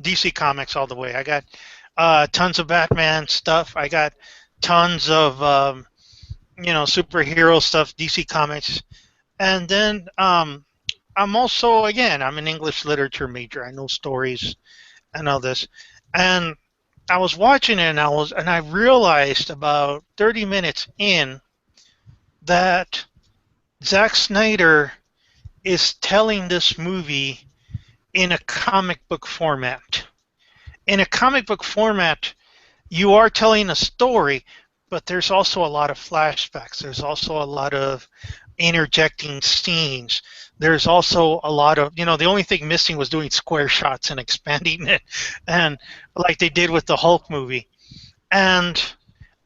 DC Comics all the way. I got tons of Batman stuff. I got tons of superhero stuff, DC Comics, and then I'm also, again, I'm an English literature major. I know stories and all this, and I was watching it, and I realized about 30 minutes in that Zack Snyder is telling this movie in a comic book format. In a comic book format, you are telling a story, but there's also a lot of flashbacks. There's also a lot of interjecting scenes. There's also a lot of, the only thing missing was doing square shots and expanding it, and like they did with the Hulk movie. And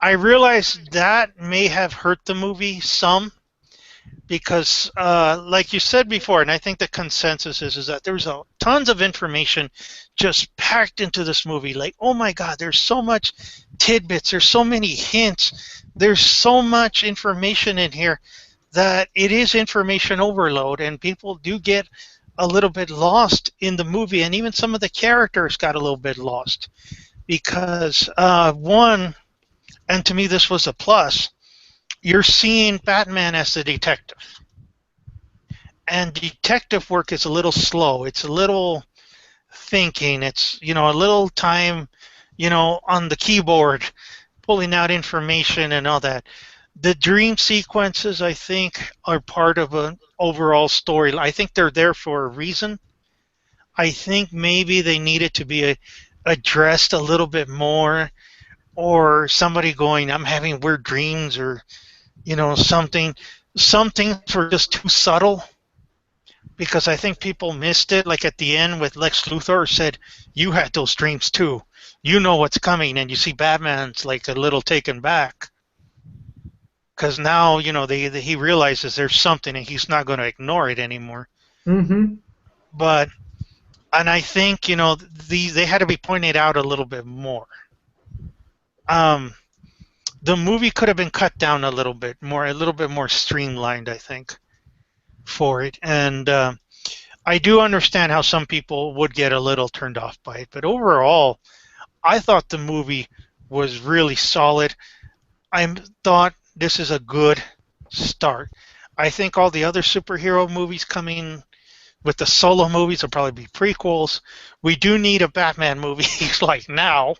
I realized that may have hurt the movie some, because like you said before, and I think the consensus is that there's tons of information just packed into this movie. Like, oh my God, there's so much tidbits, there's so many hints, there's so much information in here that it is information overload, and people do get a little bit lost in the movie, and even some of the characters got a little bit lost, because one, and to me this was a plus, you're seeing Batman as the detective. And detective work is a little slow. It's a little thinking. It's, a little time, on the keyboard, pulling out information and all that. The dream sequences, I think, are part of an overall story. I think they're there for a reason. I think maybe they needed to be addressed a little bit more, or somebody going, I'm having weird dreams, or something. Some things were just too subtle, because I think people missed it. Like at the end with Lex Luthor said, you had those dreams too. You know what's coming, and you see Batman's like a little taken back, because now he realizes there's something, and he's not going to ignore it anymore. Mm-hmm. But, and I think they had to be pointed out a little bit more. The movie could have been cut down a little bit more streamlined, I think. for it, and I do understand how some people would get a little turned off by it. But overall, I thought the movie was really solid. I thought this is a good start. I think all the other superhero movies coming with the solo movies will probably be prequels. We do need a Batman movie like now.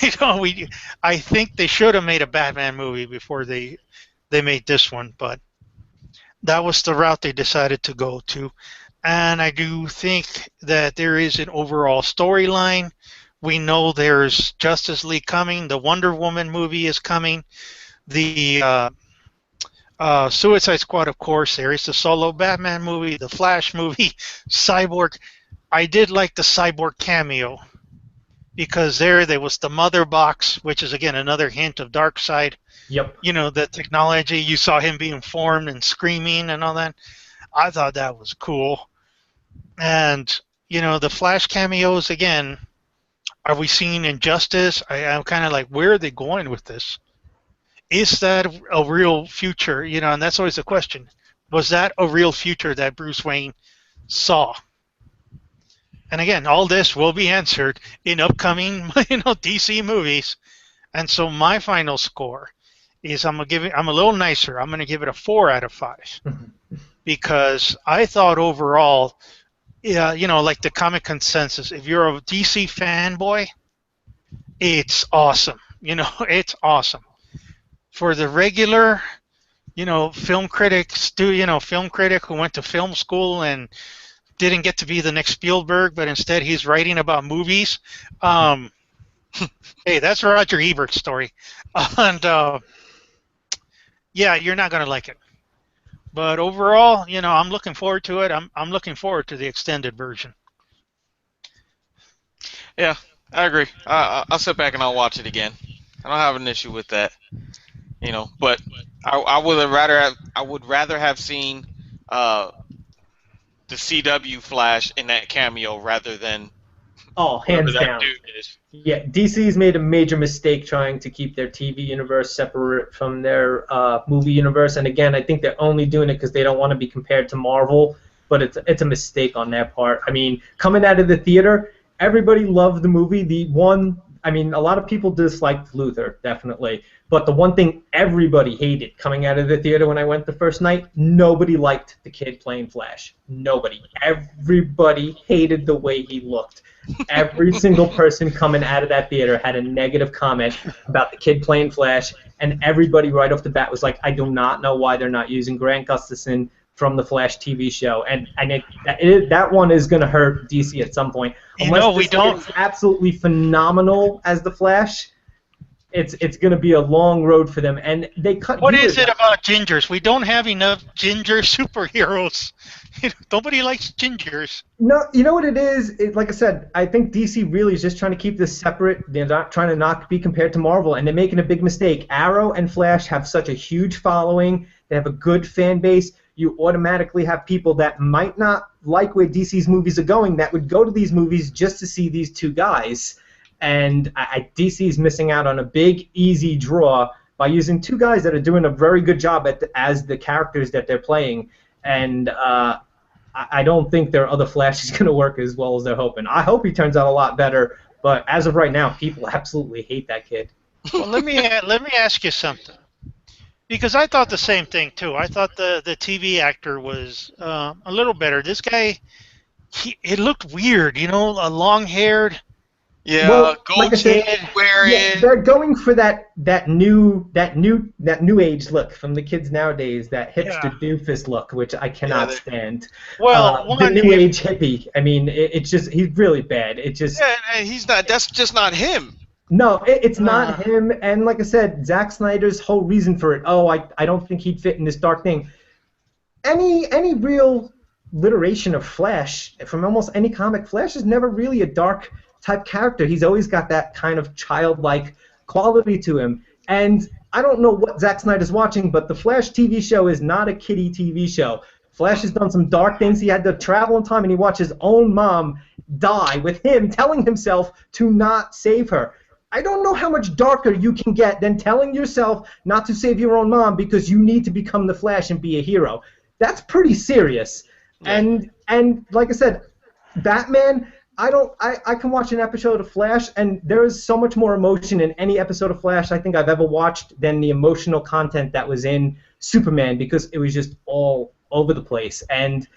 I think they should have made a Batman movie before they made this one, but that was the route they decided to go to. And I do think that there is an overall storyline. We know there's Justice League coming. The Wonder Woman movie is coming. The Suicide Squad, of course. There is the solo Batman movie, the Flash movie, Cyborg. I did like the Cyborg cameo because there was the Mother Box, which is, again, another hint of Darkseid. Yep. The technology. You saw him being formed and screaming and all that. I thought that was cool. And, the Flash cameos, again, are we seeing Injustice? I'm kind of like, where are they going with this? Is that a real future? And that's always the question. Was that a real future that Bruce Wayne saw? And again, all this will be answered in upcoming, DC movies. And so my final score is I'm a little nicer. I'm going to give it a 4 out of 5 because I thought overall, like the comic consensus, if you're a DC fanboy, it's awesome. It's awesome. For the regular, film critic who went to film school and didn't get to be the next Spielberg, but instead he's writing about movies. Hey, that's Roger Ebert's story, and yeah, you're not gonna like it. But overall, I'm looking forward to it. I'm looking forward to the extended version. Yeah, I agree. I'll sit back and I'll watch it again. I don't have an issue with that. But I would rather have seen the CW Flash in that cameo rather than hands down. Dude is. Yeah, DC's made a major mistake trying to keep their TV universe separate from their movie universe, and again, I think they're only doing it because they don't want to be compared to Marvel, but it's a mistake on their part. I mean, coming out of the theater, everybody loved the movie. A lot of people disliked Luthor, definitely. But the one thing everybody hated coming out of the theater when I went the first night, nobody liked the kid playing Flash. Nobody. Everybody hated the way he looked. Every single person coming out of that theater had a negative comment about the kid playing Flash, and everybody right off the bat was like, I do not know why they're not using Grant Gustafson from the Flash TV show, and that one is going to hurt DC at some point. Unless we don't. It's absolutely phenomenal as the Flash. It's going to be a long road for them, and they cut. What is it about gingers? We don't have enough ginger superheroes. Nobody likes gingers. No, you know what it is? Like I said, I think DC really is just trying to keep this separate. They're not trying to not be compared to Marvel, and they're making a big mistake. Arrow and Flash have such a huge following. They have a good fan base. You automatically have people that might not like where DC's movies are going that would go to these movies just to see these two guys. And DC's missing out on a big, easy draw by using two guys that are doing a very good job as the characters that they're playing. And I don't think their other Flash is going to work as well as they're hoping. I hope he turns out a lot better, but as of right now, people absolutely hate that kid. Well, let me ask you something. Because I thought the same thing, too. I thought the TV actor was a little better. This guy, it looked weird, a long-haired... Yeah, well, gold chain wearing. Yeah, they're going for that new age look from the kids nowadays, that hipster doofus look, which I cannot stand. Well, the new age hippie. I mean, it's just he's really bad. He's not. That's just not him. No, it's not him. And like I said, Zack Snyder's whole reason for it. Oh, I don't think he'd fit in this dark thing. Any real literation of Flash from almost any comic, Flash is never really a dark type character. He's always got that kind of childlike quality to him. And I don't know what Zack Snyder's watching, but the Flash TV show is not a kiddie TV show. Flash has done some dark things. He had to travel in time, and he watched his own mom die with him telling himself to not save her. I don't know how much darker you can get than telling yourself not to save your own mom because you need to become the Flash and be a hero. that's pretty serious. Yeah. And like I said, Batman, I can watch an episode of Flash, and there is so much more emotion in any episode of Flash I think I've ever watched than the emotional content that was in Superman, because it was just all over the place. And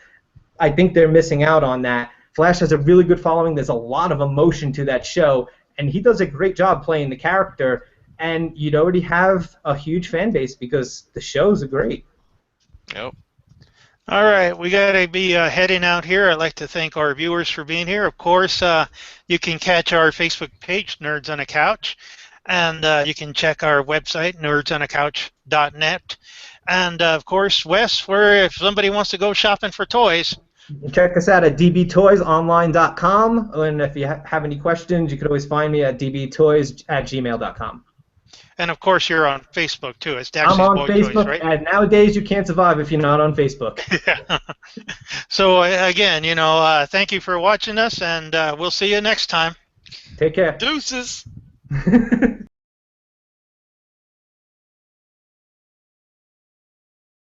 I think they're missing out on that. Flash has a really good following. There's a lot of emotion to that show, and he does a great job playing the character. And you'd already have a huge fan base because the shows are great. Yep. All right, we got to be heading out here. I'd like to thank our viewers for being here. Of course, you can catch our Facebook page, Nerds on a Couch, and you can check our website, nerdsonacouch.net. And of course, Wes, where if somebody wants to go shopping for toys. Check us out at dbtoysonline.com, and if you have any questions, you can always find me at dbtoys@gmail.com. And of course, you're on Facebook too. It's I'm on Boy Facebook, Toys, right? and nowadays you can't survive if you're not on Facebook. Yeah. So again, thank you for watching us, and we'll see you next time. Take care. Deuces.